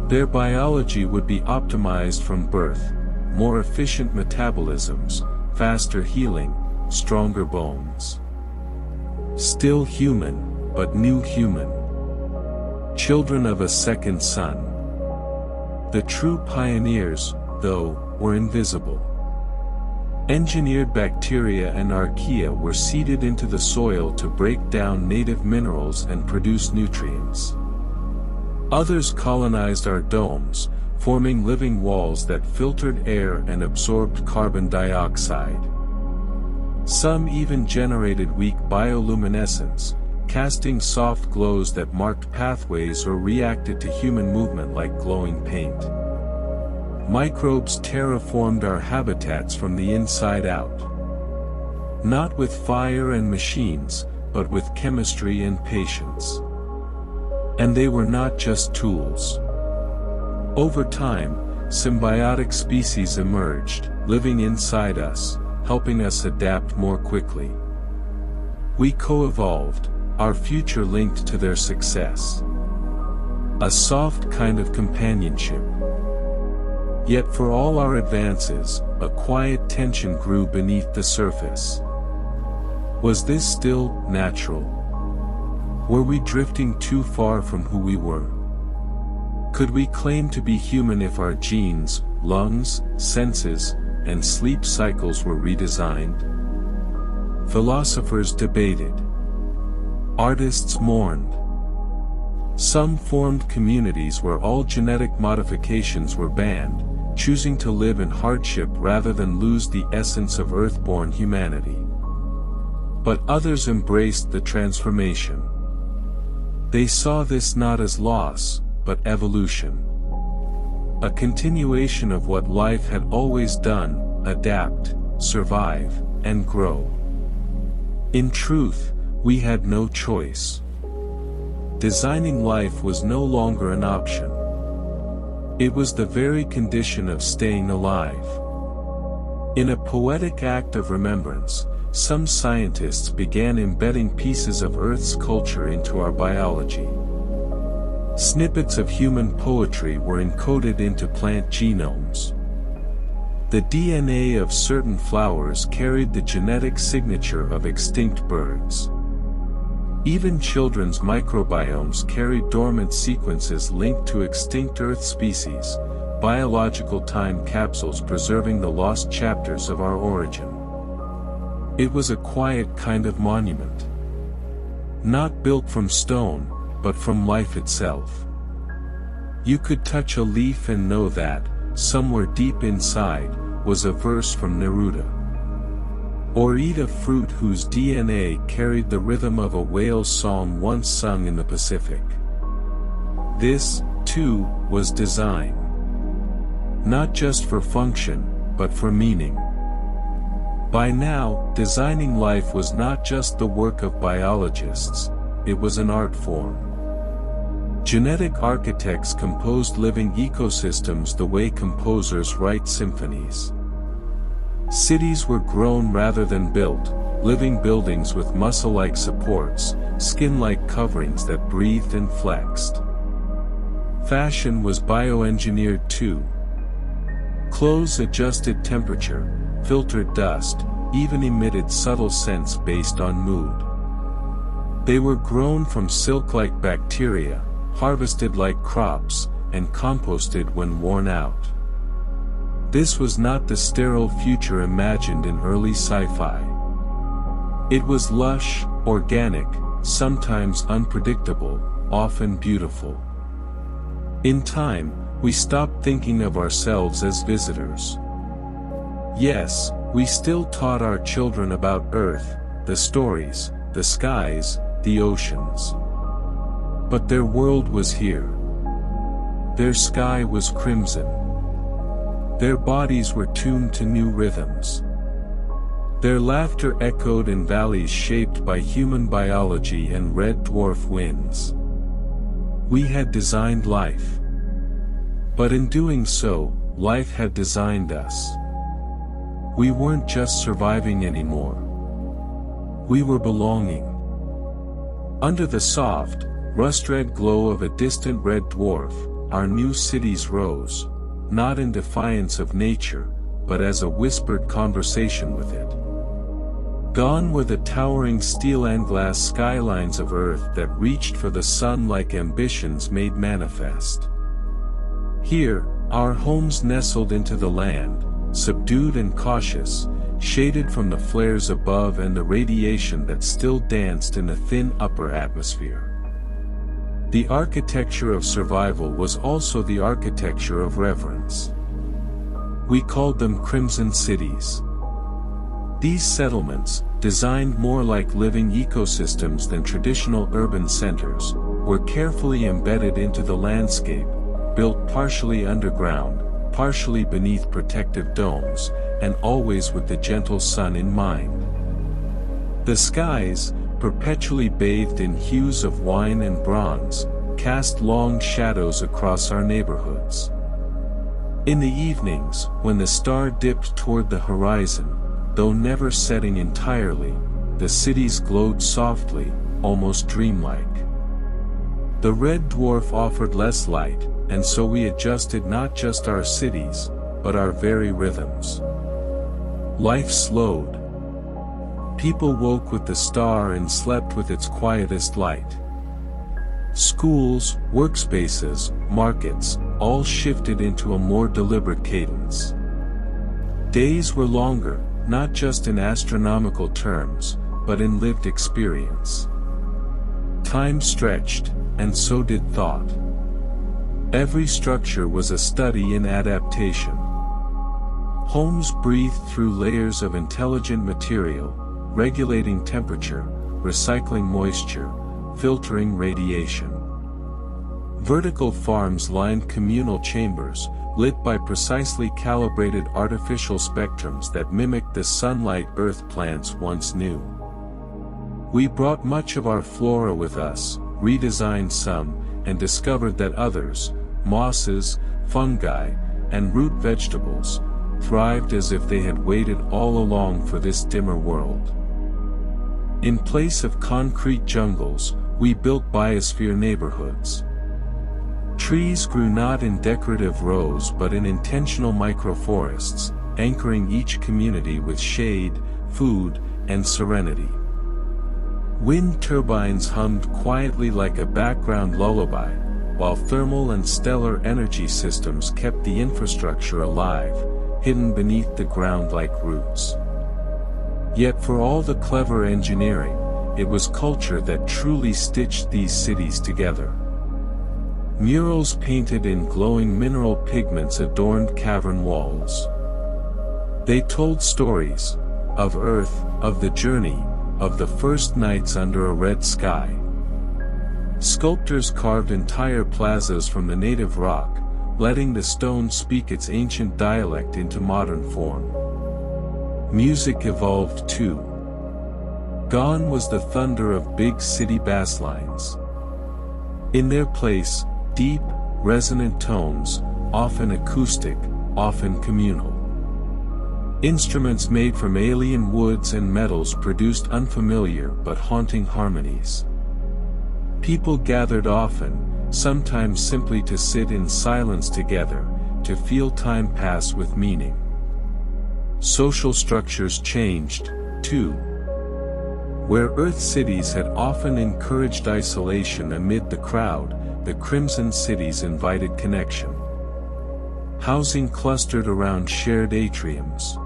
Their biology would be optimized from birth, more efficient metabolisms, faster healing, stronger bones. Still human, but new human. Children of a second sun. The true pioneers, though, were invisible. Engineered bacteria and archaea were seeded into the soil to break down native minerals and produce nutrients. Others colonized our domes, forming living walls that filtered air and absorbed carbon dioxide. Some even generated weak bioluminescence, casting soft glows that marked pathways or reacted to human movement like glowing paint. Microbes terraformed our habitats from the inside out. Not with fire and machines, but with chemistry and patience. And they were not just tools. Over time, symbiotic species emerged, living inside us, helping us adapt more quickly. We co-evolved, our future linked to their success. A soft kind of companionship. Yet for all our advances, a quiet tension grew beneath the surface. Was this still natural? Were we drifting too far from who we were? Could we claim to be human if our genes, lungs, senses, and sleep cycles were redesigned? Philosophers debated. Artists mourned. Some formed communities where all genetic modifications were banned, choosing to live in hardship rather than lose the essence of earthborn humanity. But others embraced the transformation. They saw this not as loss, but evolution. A continuation of what life had always done: adapt, survive, and grow. In truth, we had no choice. Designing life was no longer an option. It was the very condition of staying alive. In a poetic act of remembrance, some scientists began embedding pieces of Earth's culture into our biology. Snippets of human poetry were encoded into plant genomes. The DNA of certain flowers carried the genetic signature of extinct birds. Even children's microbiomes carried dormant sequences linked to extinct Earth species, biological time capsules preserving the lost chapters of our origin. It was a quiet kind of monument. Not built from stone, but from life itself. You could touch a leaf and know that, somewhere deep inside, was a verse from Neruda. Or eat a fruit whose DNA carried the rhythm of a whale's song once sung in the Pacific. This, too, was design. Not just for function, but for meaning. By now, designing life was not just the work of biologists, it was an art form. Genetic architects composed living ecosystems the way composers write symphonies. Cities were grown rather than built, living buildings with muscle-like supports, skin-like coverings that breathed and flexed. Fashion was bioengineered too. Clothes adjusted temperature, filtered dust, even emitted subtle scents based on mood. They were grown from silk-like bacteria, harvested like crops, and composted when worn out. This was not the sterile future imagined in early sci-fi. It was lush, organic, sometimes unpredictable, often beautiful. In time, we stopped thinking of ourselves as visitors. Yes, we still taught our children about Earth, the stories, the skies, the oceans. But their world was here. Their sky was crimson. Their bodies were tuned to new rhythms. Their laughter echoed in valleys shaped by human biology and red dwarf winds. We had designed life. But in doing so, life had designed us. We weren't just surviving anymore. We were belonging. Under the soft, rust-red glow of a distant red dwarf, our new cities rose, not in defiance of nature, but as a whispered conversation with it. Gone were the towering steel and glass skylines of Earth that reached for the sun like ambitions made manifest. Here, our homes nestled into the land, subdued and cautious, shaded from the flares above and the radiation that still danced in the thin upper atmosphere. The architecture of survival was also the architecture of reverence. We called them Crimson Cities. These settlements, designed more like living ecosystems than traditional urban centers, were carefully embedded into the landscape, built partially underground, partially beneath protective domes, and always with the gentle sun in mind. The skies, perpetually bathed in hues of wine and bronze, cast long shadows across our neighborhoods. In the evenings, when the star dipped toward the horizon, though never setting entirely, the cities glowed softly, almost dreamlike. The red dwarf offered less light, and so we adjusted not just our cities, but our very rhythms. Life slowed. People woke with the star and slept with its quietest light. Schools, workspaces, markets, all shifted into a more deliberate cadence. Days were longer, not just in astronomical terms, but in lived experience. Time stretched, and so did thought. Every structure was a study in adaptation. Homes breathed through layers of intelligent material, regulating temperature, recycling moisture, filtering radiation. Vertical farms lined communal chambers, lit by precisely calibrated artificial spectrums that mimicked the sunlight Earth plants once knew. We brought much of our flora with us, redesigned some, and discovered that others, mosses, fungi, and root vegetables, thrived as if they had waited all along for this dimmer world. In place of concrete jungles, we built biosphere neighborhoods. Trees grew not in decorative rows but in intentional microforests, anchoring each community with shade, food, and serenity. Wind turbines hummed quietly like a background lullaby, while thermal and stellar energy systems kept the infrastructure alive, hidden beneath the ground like roots. Yet for all the clever engineering, it was culture that truly stitched these cities together. Murals painted in glowing mineral pigments adorned cavern walls. They told stories of Earth, of the journey, of the first nights under a red sky. Sculptors carved entire plazas from the native rock, letting the stone speak its ancient dialect into modern form. Music evolved too. Gone was the thunder of big city basslines. In their place, deep, resonant tones, often acoustic, often communal. Instruments made from alien woods and metals produced unfamiliar but haunting harmonies. People gathered often, sometimes simply to sit in silence together, to feel time pass with meaning. Social structures changed, too. Where Earth cities had often encouraged isolation amid the crowd, the Crimson cities invited connection. Housing clustered around shared atriums.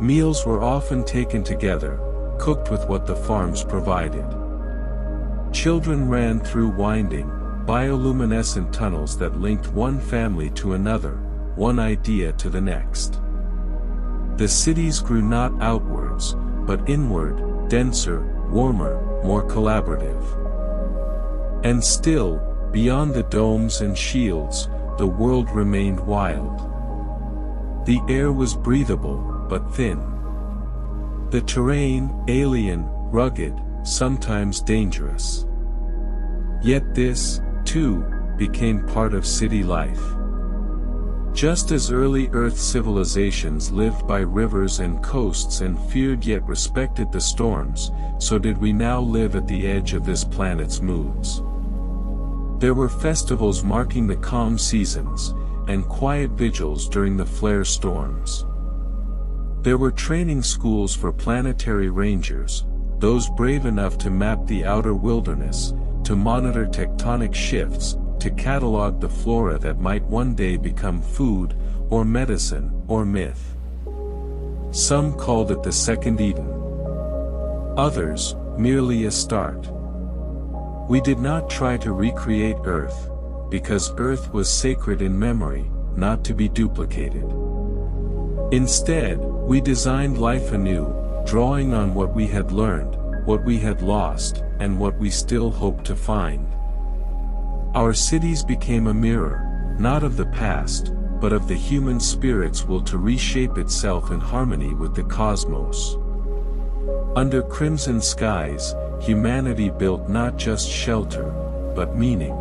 Meals were often taken together, cooked with what the farms provided. Children ran through winding, bioluminescent tunnels that linked one family to another, one idea to the next. The cities grew not outwards, but inward, denser, warmer, more collaborative. And still, beyond the domes and shields, the world remained wild. The air was breathable, but thin. The terrain, alien, rugged, sometimes dangerous. Yet this, too, became part of city life. Just as early Earth civilizations lived by rivers and coasts and feared yet respected the storms, so did we now live at the edge of this planet's moods. There were festivals marking the calm seasons, and quiet vigils during the flare storms. There were training schools for planetary rangers, those brave enough to map the outer wilderness, to monitor tectonic shifts, to catalog the flora that might one day become food, or medicine, or myth. Some called it the Second Eden. Others, merely a start. We did not try to recreate Earth, because Earth was sacred in memory, not to be duplicated. Instead, we designed life anew, drawing on what we had learned, what we had lost, and what we still hope to find. Our cities became a mirror, not of the past, but of the human spirit's will to reshape itself in harmony with the cosmos. Under crimson skies, humanity built not just shelter, but meaning.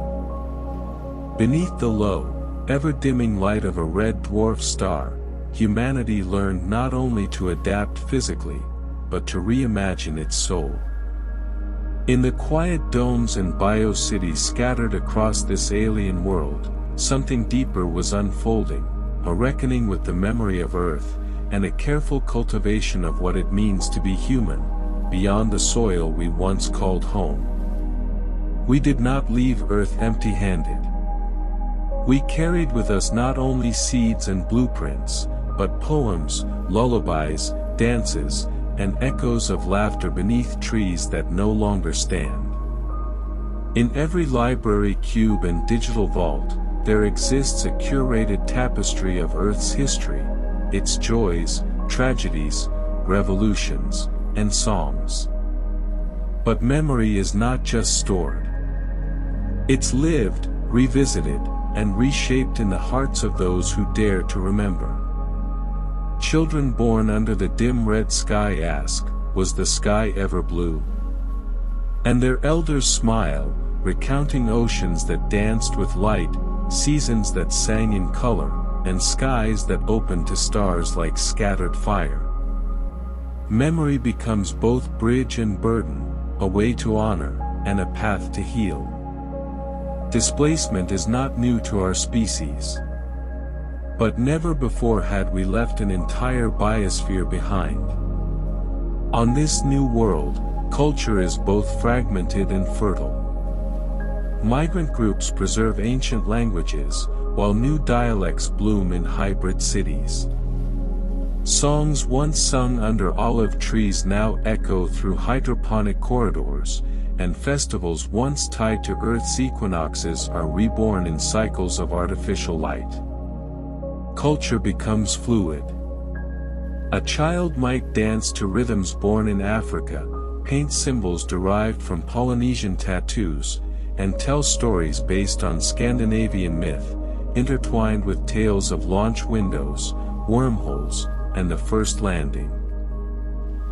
Beneath the low, ever-dimming light of a red dwarf star, humanity learned not only to adapt physically, but to reimagine its soul. In the quiet domes and bio-cities scattered across this alien world, something deeper was unfolding, a reckoning with the memory of Earth, and a careful cultivation of what it means to be human, beyond the soil we once called home. We did not leave Earth empty-handed. We carried with us not only seeds and blueprints, but poems, lullabies, dances, and echoes of laughter beneath trees that no longer stand. In every library cube and digital vault, there exists a curated tapestry of Earth's history, its joys, tragedies, revolutions, and songs. But memory is not just stored. It's lived, revisited, and reshaped in the hearts of those who dare to remember. Children born under the dim red sky ask, was the sky ever blue? And their elders smile, recounting oceans that danced with light, seasons that sang in color, and skies that opened to stars like scattered fire. Memory becomes both bridge and burden, a way to honor, and a path to heal. Displacement is not new to our species. But never before had we left an entire biosphere behind. On this new world, culture is both fragmented and fertile. Migrant groups preserve ancient languages, while new dialects bloom in hybrid cities. Songs once sung under olive trees now echo through hydroponic corridors, and festivals once tied to Earth's equinoxes are reborn in cycles of artificial light. Culture becomes fluid. A child might dance to rhythms born in Africa, paint symbols derived from Polynesian tattoos, and tell stories based on Scandinavian myth, intertwined with tales of launch windows, wormholes, and the first landing.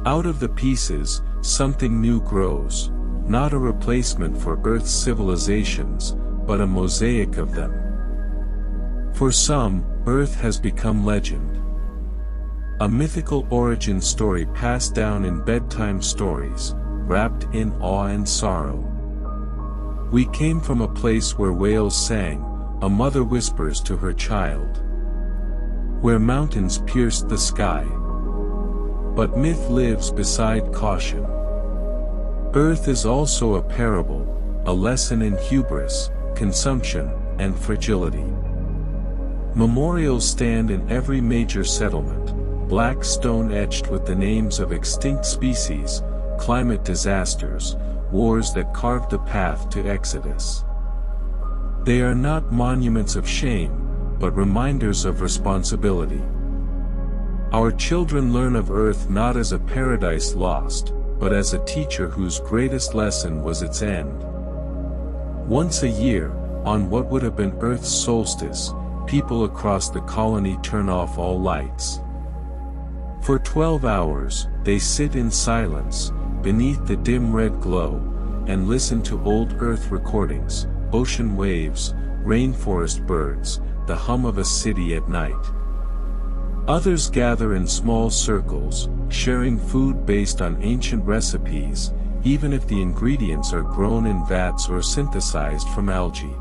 Out of the pieces, something new grows, not a replacement for Earth's civilizations, but a mosaic of them. For some, Earth has become legend. A mythical origin story passed down in bedtime stories, wrapped in awe and sorrow. We came from a place where whales sang, a mother whispers to her child. Where mountains pierced the sky. But myth lives beside caution. Earth is also a parable, a lesson in hubris, consumption, and fragility. Memorials stand in every major settlement, black stone etched with the names of extinct species, climate disasters, wars that carved the path to exodus. They are not monuments of shame, but reminders of responsibility. Our children learn of Earth not as a paradise lost, but as a teacher whose greatest lesson was its end. Once a year, on what would have been Earth's solstice, people across the colony turn off all lights. For 12 hours, they sit in silence, beneath the dim red glow, and listen to old Earth recordings, ocean waves, rainforest birds, the hum of a city at night. Others gather in small circles, sharing food based on ancient recipes, even if the ingredients are grown in vats or synthesized from algae.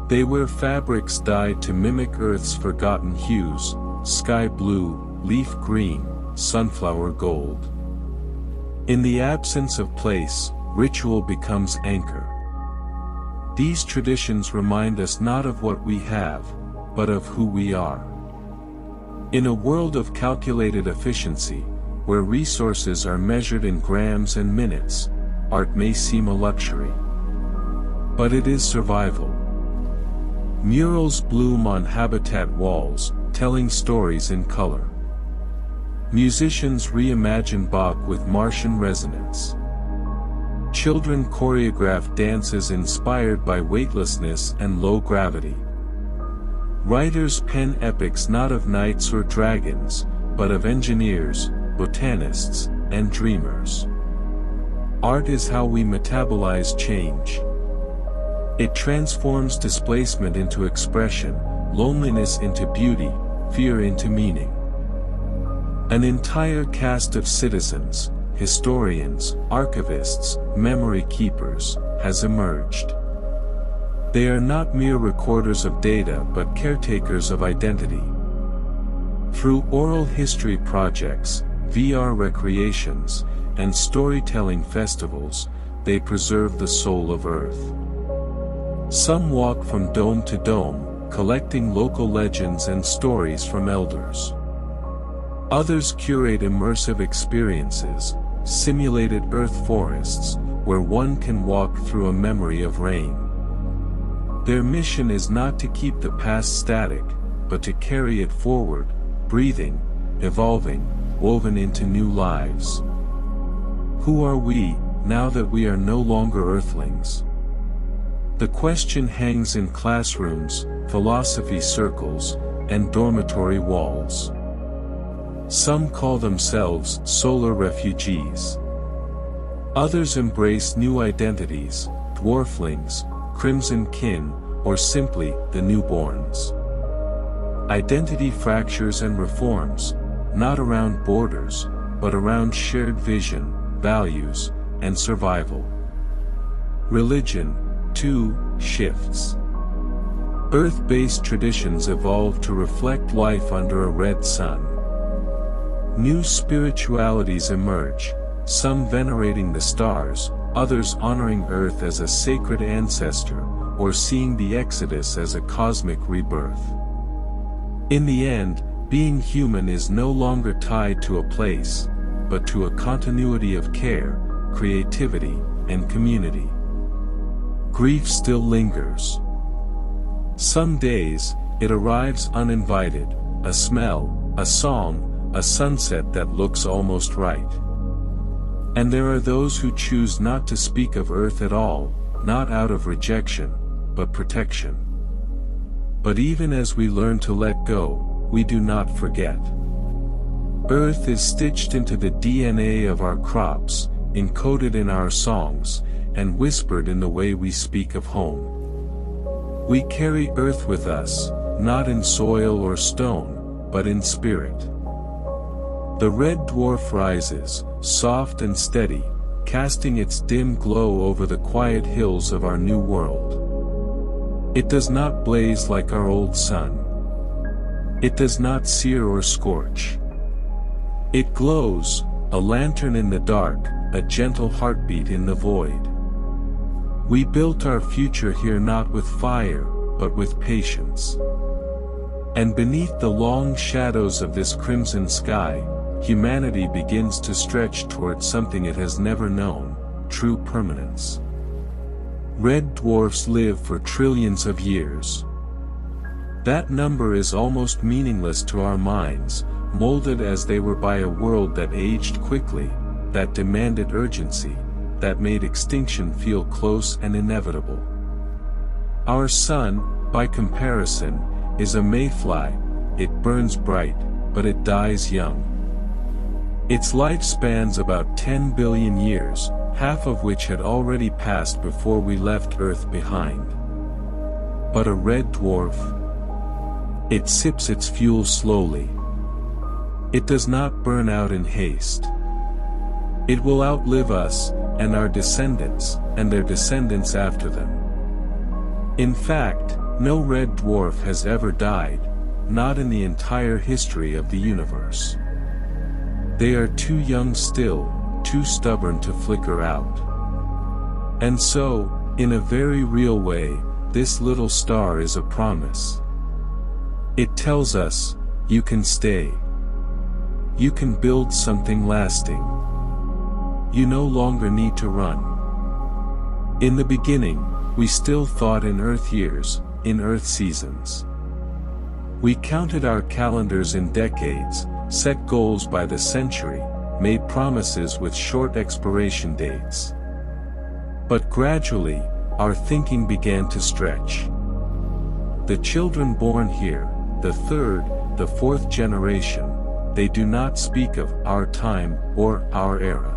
They wear fabrics dyed to mimic Earth's forgotten hues, sky blue, leaf green, sunflower gold. In the absence of place, ritual becomes anchor. These traditions remind us not of what we have, but of who we are. In a world of calculated efficiency, where resources are measured in grams and minutes, art may seem a luxury. But it is survival. Murals bloom on habitat walls, telling stories in color. Musicians reimagine Bach with Martian resonance. Children choreograph dances inspired by weightlessness and low gravity. Writers pen epics not of knights or dragons, but of engineers, botanists, and dreamers. Art is how we metabolize change. It transforms displacement into expression, loneliness into beauty, fear into meaning. An entire cast of citizens, historians, archivists, memory keepers, has emerged. They are not mere recorders of data but caretakers of identity. Through oral history projects, VR recreations, and storytelling festivals, they preserve the soul of Earth. Some walk from dome to dome, collecting local legends and stories from elders. Others curate immersive experiences, simulated Earth forests, where one can walk through a memory of rain. Their mission is not to keep the past static, but to carry it forward, breathing, evolving, woven into new lives. Who are we, now that we are no longer Earthlings? The question hangs in classrooms, philosophy circles, and dormitory walls. Some call themselves solar refugees. Others embrace new identities, dwarflings, crimson kin, or simply the newborns. Identity fractures and reforms, not around borders, but around shared vision, values, and survival. Religion, too, shifts. Earth-based traditions evolve to reflect life under a red sun. New spiritualities emerge, some venerating the stars, others honoring Earth as a sacred ancestor, or seeing the Exodus as a cosmic rebirth. In the end, being human is no longer tied to a place, but to a continuity of care, creativity, and community. Grief still lingers. Some days, it arrives uninvited, a smell, a song, a sunset that looks almost right. And there are those who choose not to speak of Earth at all, not out of rejection, but protection. But even as we learn to let go, we do not forget. Earth is stitched into the DNA of our crops, encoded in our songs, and whispered in the way we speak of home. We carry Earth with us, not in soil or stone, but in spirit. The red dwarf rises, soft and steady, casting its dim glow over the quiet hills of our new world. It does not blaze like our old sun. It does not sear or scorch. It glows, a lantern in the dark, a gentle heartbeat in the void. We built our future here not with fire, but with patience. And beneath the long shadows of this crimson sky, humanity begins to stretch toward something it has never known, true permanence. Red dwarfs live for trillions of years. That number is almost meaningless to our minds, molded as they were by a world that aged quickly, that demanded urgency, that made extinction feel close and inevitable. Our sun, by comparison, is a mayfly. It burns bright, but it dies young. Its life spans about 10 billion years, half of which had already passed before we left Earth behind. But a red dwarf? It sips its fuel slowly. It does not burn out in haste. It will outlive us, and our descendants, and their descendants after them. In fact, no red dwarf has ever died, not in the entire history of the universe. They are too young still, too stubborn to flicker out. And so, in a very real way, this little star is a promise. It tells us, you can stay. You can build something lasting. You no longer need to run. In the beginning, we still thought in Earth years, in Earth seasons. We counted our calendars in decades, set goals by the century, made promises with short expiration dates. But gradually, our thinking began to stretch. The children born here, the third, the fourth generation, they do not speak of our time or our era.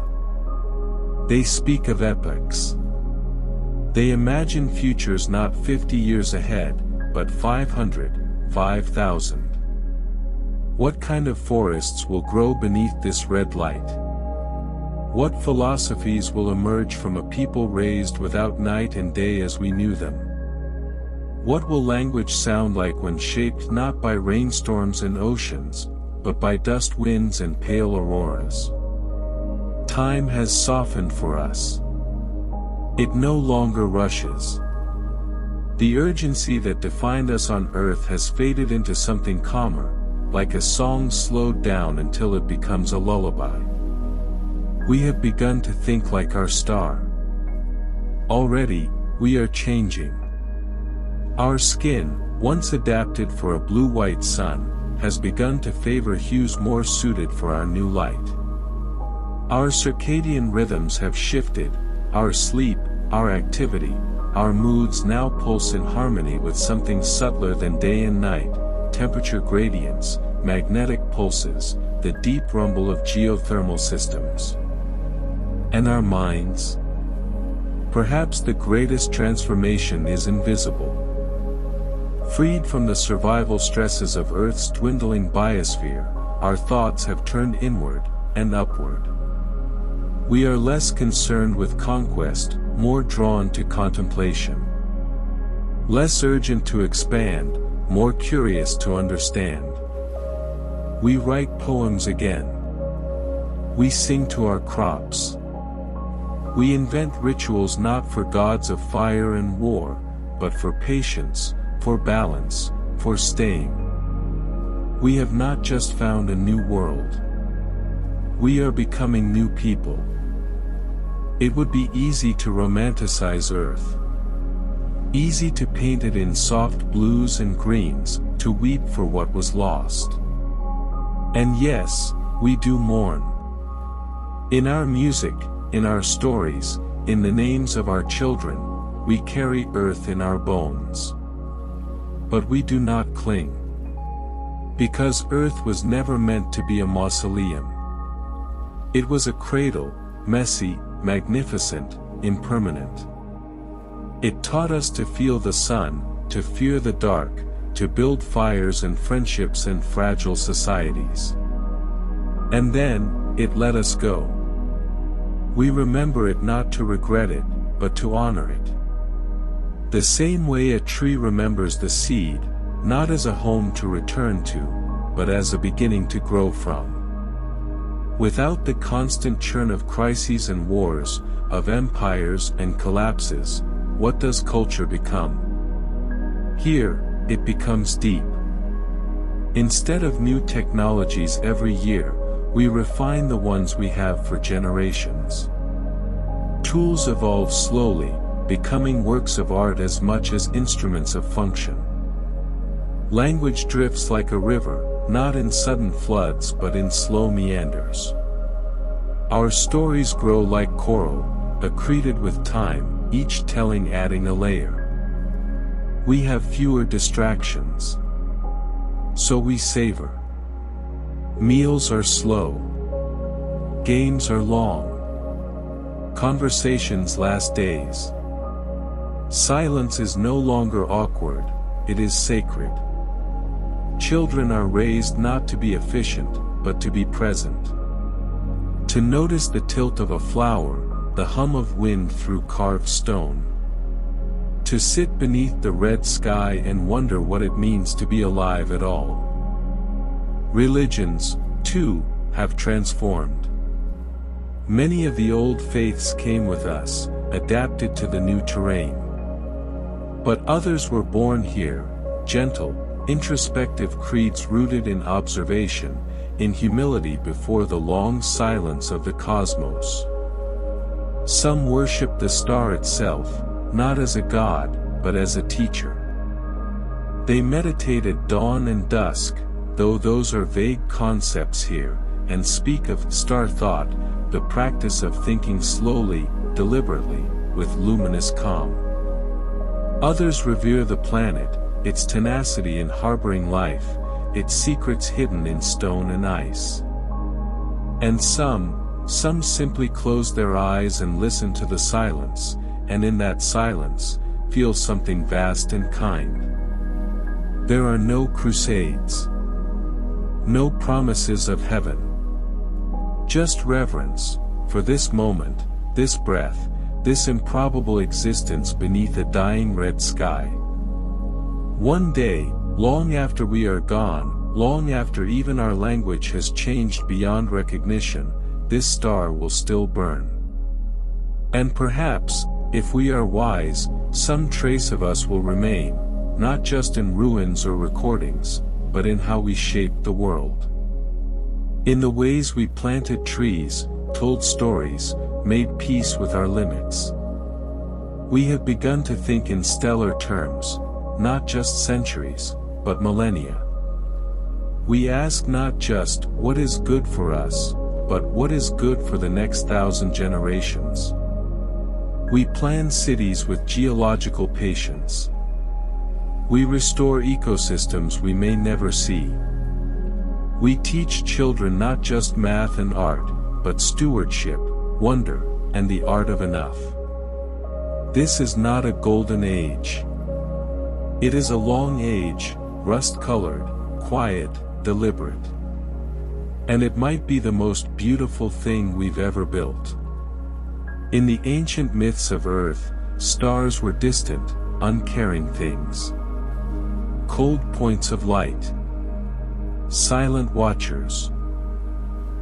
They speak of epochs. They imagine futures not 50 years ahead, but 500, 5,000. What kind of forests will grow beneath this red light? What philosophies will emerge from a people raised without night and day as we knew them? What will language sound like when shaped not by rainstorms and oceans, but by dust winds and pale auroras? Time has softened for us. It no longer rushes. The urgency that defined us on Earth has faded into something calmer, like a song slowed down until it becomes a lullaby. We have begun to think like our star. Already, we are changing. Our skin, once adapted for a blue-white sun, has begun to favor hues more suited for our new light. Our circadian rhythms have shifted, our sleep, our activity, our moods now pulse in harmony with something subtler than day and night, temperature gradients, magnetic pulses, the deep rumble of geothermal systems. And our minds? Perhaps the greatest transformation is invisible. Freed from the survival stresses of Earth's dwindling biosphere, our thoughts have turned inward, and upward. We are less concerned with conquest, more drawn to contemplation. Less urgent to expand, more curious to understand. We write poems again. We sing to our crops. We invent rituals not for gods of fire and war, but for patience, for balance, for staying. We have not just found a new world. We are becoming new people. It would be easy to romanticize Earth. Easy to paint it in soft blues and greens, to weep for what was lost. And yes, we do mourn. In our music, in our stories, in the names of our children, we carry earth in our bones. But we do not cling. Because earth was never meant to be a mausoleum. It was a cradle, messy, magnificent, impermanent. It taught us to feel the sun, to fear the dark, to build fires and friendships and fragile societies. And then, it let us go. We remember it not to regret it, but to honor it. The same way a tree remembers the seed, not as a home to return to, but as a beginning to grow from. Without the constant churn of crises and wars, of empires and collapses, what does culture become? Here, it becomes deep. Instead of new technologies every year, we refine the ones we have for generations. Tools evolve slowly, becoming works of art as much as instruments of function. Language drifts like a river, not in sudden floods but in slow meanders. Our stories grow like coral, accreted with time, each telling adding a layer. We have fewer distractions. So we savor. Meals are slow. Games are long. Conversations last days. Silence is no longer awkward, it is sacred. Children are raised not to be efficient, but to be present. To notice the tilt of a flower, the hum of wind through carved stone. To sit beneath the red sky and wonder what it means to be alive at all. Religions, too, have transformed. Many of the old faiths came with us, adapted to the new terrain. But others were born here, gentle, introspective creeds rooted in observation, in humility before the long silence of the cosmos. Some worship the star itself, not as a god, but as a teacher. They meditate at dawn and dusk, though those are vague concepts here, and speak of star thought, the practice of thinking slowly, deliberately, with luminous calm. Others revere the planet, its tenacity in harboring life, its secrets hidden in stone and ice. And some simply close their eyes and listen to the silence, and in that silence, feel something vast and kind. There are no crusades. No promises of heaven. Just reverence, for this moment, this breath, this improbable existence beneath a dying red sky. One day, long after we are gone, long after even our language has changed beyond recognition, this star will still burn. And perhaps, if we are wise, some trace of us will remain, not just in ruins or recordings, but in how we shaped the world. In the ways we planted trees, told stories, made peace with our limits. We have begun to think in stellar terms, not just centuries, but millennia. We ask not just, what is good for us, but what is good for the next 1,000 generations. We plan cities with geological patience. We restore ecosystems we may never see. We teach children not just math and art, but stewardship, wonder, and the art of enough. This is not a golden age. It is a long age, rust-colored, quiet, deliberate. And it might be the most beautiful thing we've ever built. In the ancient myths of Earth, stars were distant, uncaring things. Cold points of light. Silent watchers.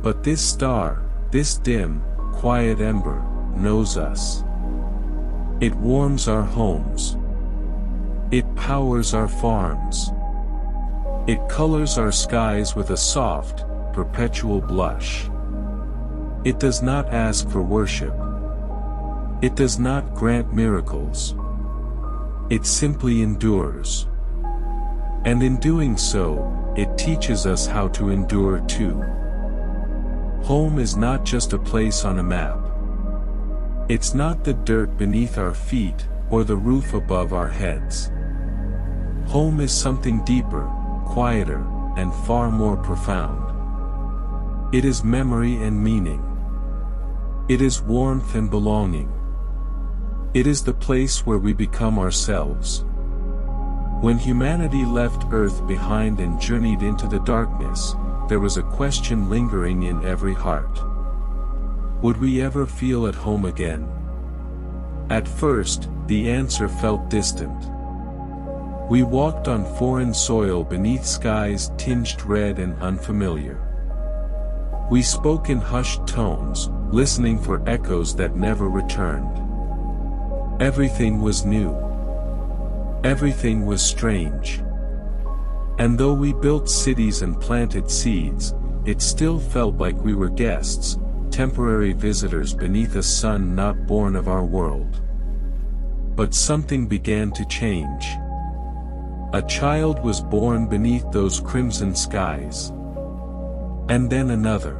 But this star, this dim, quiet ember, knows us. It warms our homes. It powers our farms. It colors our skies with a soft, perpetual blush. It does not ask for worship. It does not grant miracles. It simply endures. And in doing so, it teaches us how to endure too. Home is not just a place on a map. It's not the dirt beneath our feet, or the roof above our heads. Home is something deeper, quieter, and far more profound. It is memory and meaning. It is warmth and belonging. It is the place where we become ourselves. When humanity left Earth behind and journeyed into the darkness, there was a question lingering in every heart. Would we ever feel at home again? At first, the answer felt distant. We walked on foreign soil beneath skies tinged red and unfamiliar. We spoke in hushed tones, listening for echoes that never returned. Everything was new. Everything was strange. And though we built cities and planted seeds, it still felt like we were guests, temporary visitors beneath a sun not born of our world. But something began to change. A child was born beneath those crimson skies. And then another.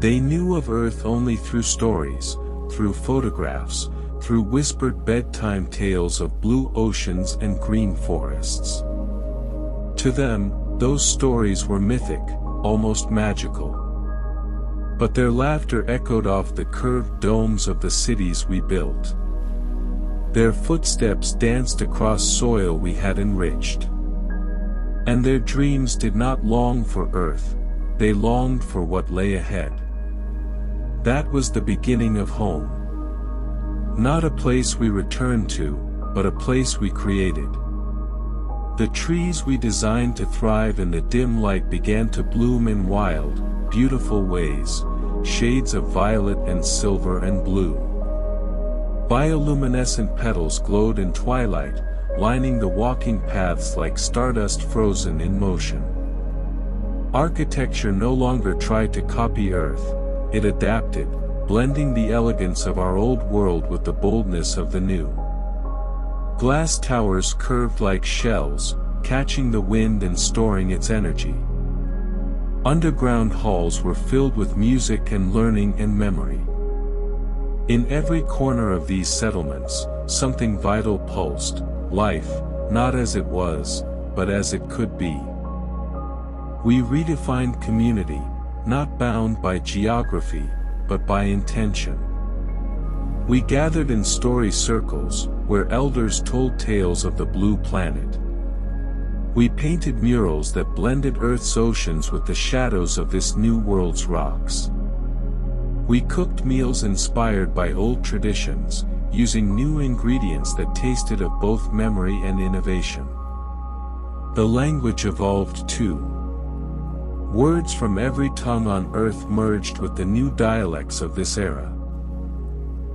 They knew of Earth only through stories, through photographs, through whispered bedtime tales of blue oceans and green forests. To them, those stories were mythic, almost magical. But their laughter echoed off the curved domes of the cities we built. Their footsteps danced across soil we had enriched. And their dreams did not long for Earth, they longed for what lay ahead. That was the beginning of home. Not a place we returned to, but a place we created. The trees we designed to thrive in the dim light began to bloom in wild, beautiful ways, shades of violet and silver and blue. Bioluminescent petals glowed in twilight, lining the walking paths like stardust frozen in motion. Architecture no longer tried to copy Earth, it adapted, blending the elegance of our old world with the boldness of the new. Glass towers curved like shells, catching the wind and storing its energy. Underground halls were filled with music and learning and memory. In every corner of these settlements, something vital pulsed, life, not as it was, but as it could be. We redefined community, not bound by geography, but by intention. We gathered in story circles, where elders told tales of the blue planet. We painted murals that blended Earth's oceans with the shadows of this new world's rocks. We cooked meals inspired by old traditions, using new ingredients that tasted of both memory and innovation. The language evolved too. Words from every tongue on Earth merged with the new dialects of this era.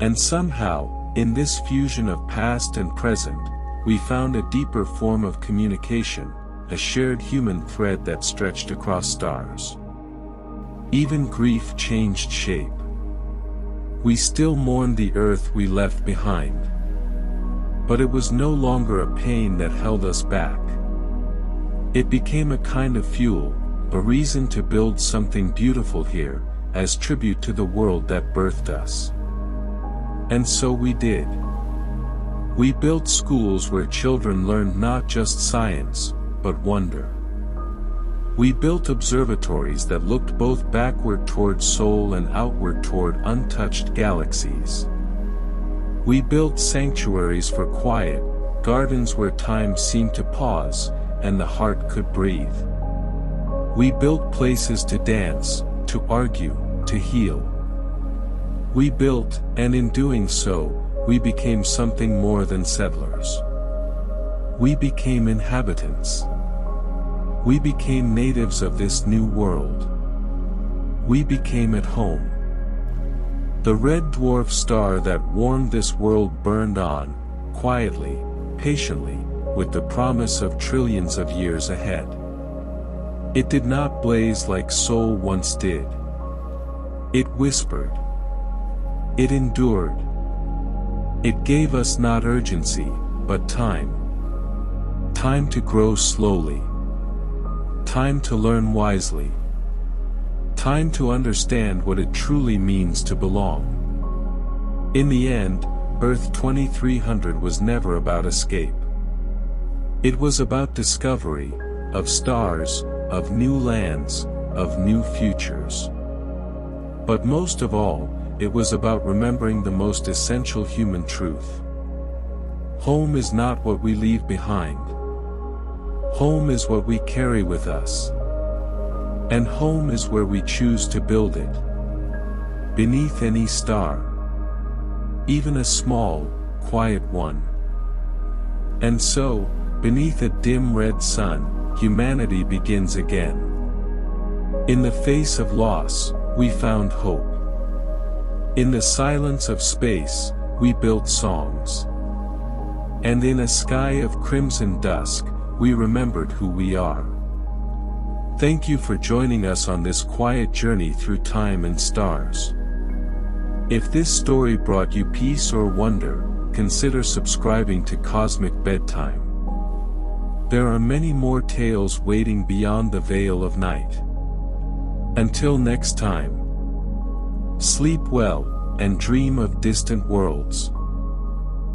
And somehow, in this fusion of past and present, we found a deeper form of communication, a shared human thread that stretched across stars. Even grief changed shape. We still mourned the Earth we left behind. But it was no longer a pain that held us back. It became a kind of fuel, a reason to build something beautiful here, as tribute to the world that birthed us. And so we did. We built schools where children learned not just science, but wonder. We built observatories that looked both backward toward soul and outward toward untouched galaxies. We built sanctuaries for quiet, gardens where time seemed to pause, and the heart could breathe. We built places to dance, to argue, to heal. We built, and in doing so, we became something more than settlers. We became inhabitants. We became natives of this new world. We became at home. The red dwarf star that warmed this world burned on, quietly, patiently, with the promise of trillions of years ahead. It did not blaze like soul once did. It whispered. It endured. It gave us not urgency, but time. Time to grow slowly. Time to learn wisely. Time to understand what it truly means to belong. In the end, Earth 2300 was never about escape. It was about discovery, of stars, of new lands, of new futures. But most of all, it was about remembering the most essential human truth. Home is not what we leave behind. Home is what we carry with us. And home is where we choose to build it. Beneath any star. Even a small, quiet one. And so, beneath a dim red sun, humanity begins again. In the face of loss, we found hope. In the silence of space, we built songs. And in a sky of crimson dusk, we remembered who we are. Thank you for joining us on this quiet journey through time and stars. If this story brought you peace or wonder, consider subscribing to Cosmic Bedtime. There are many more tales waiting beyond the veil of night. Until next time, sleep well, and dream of distant worlds.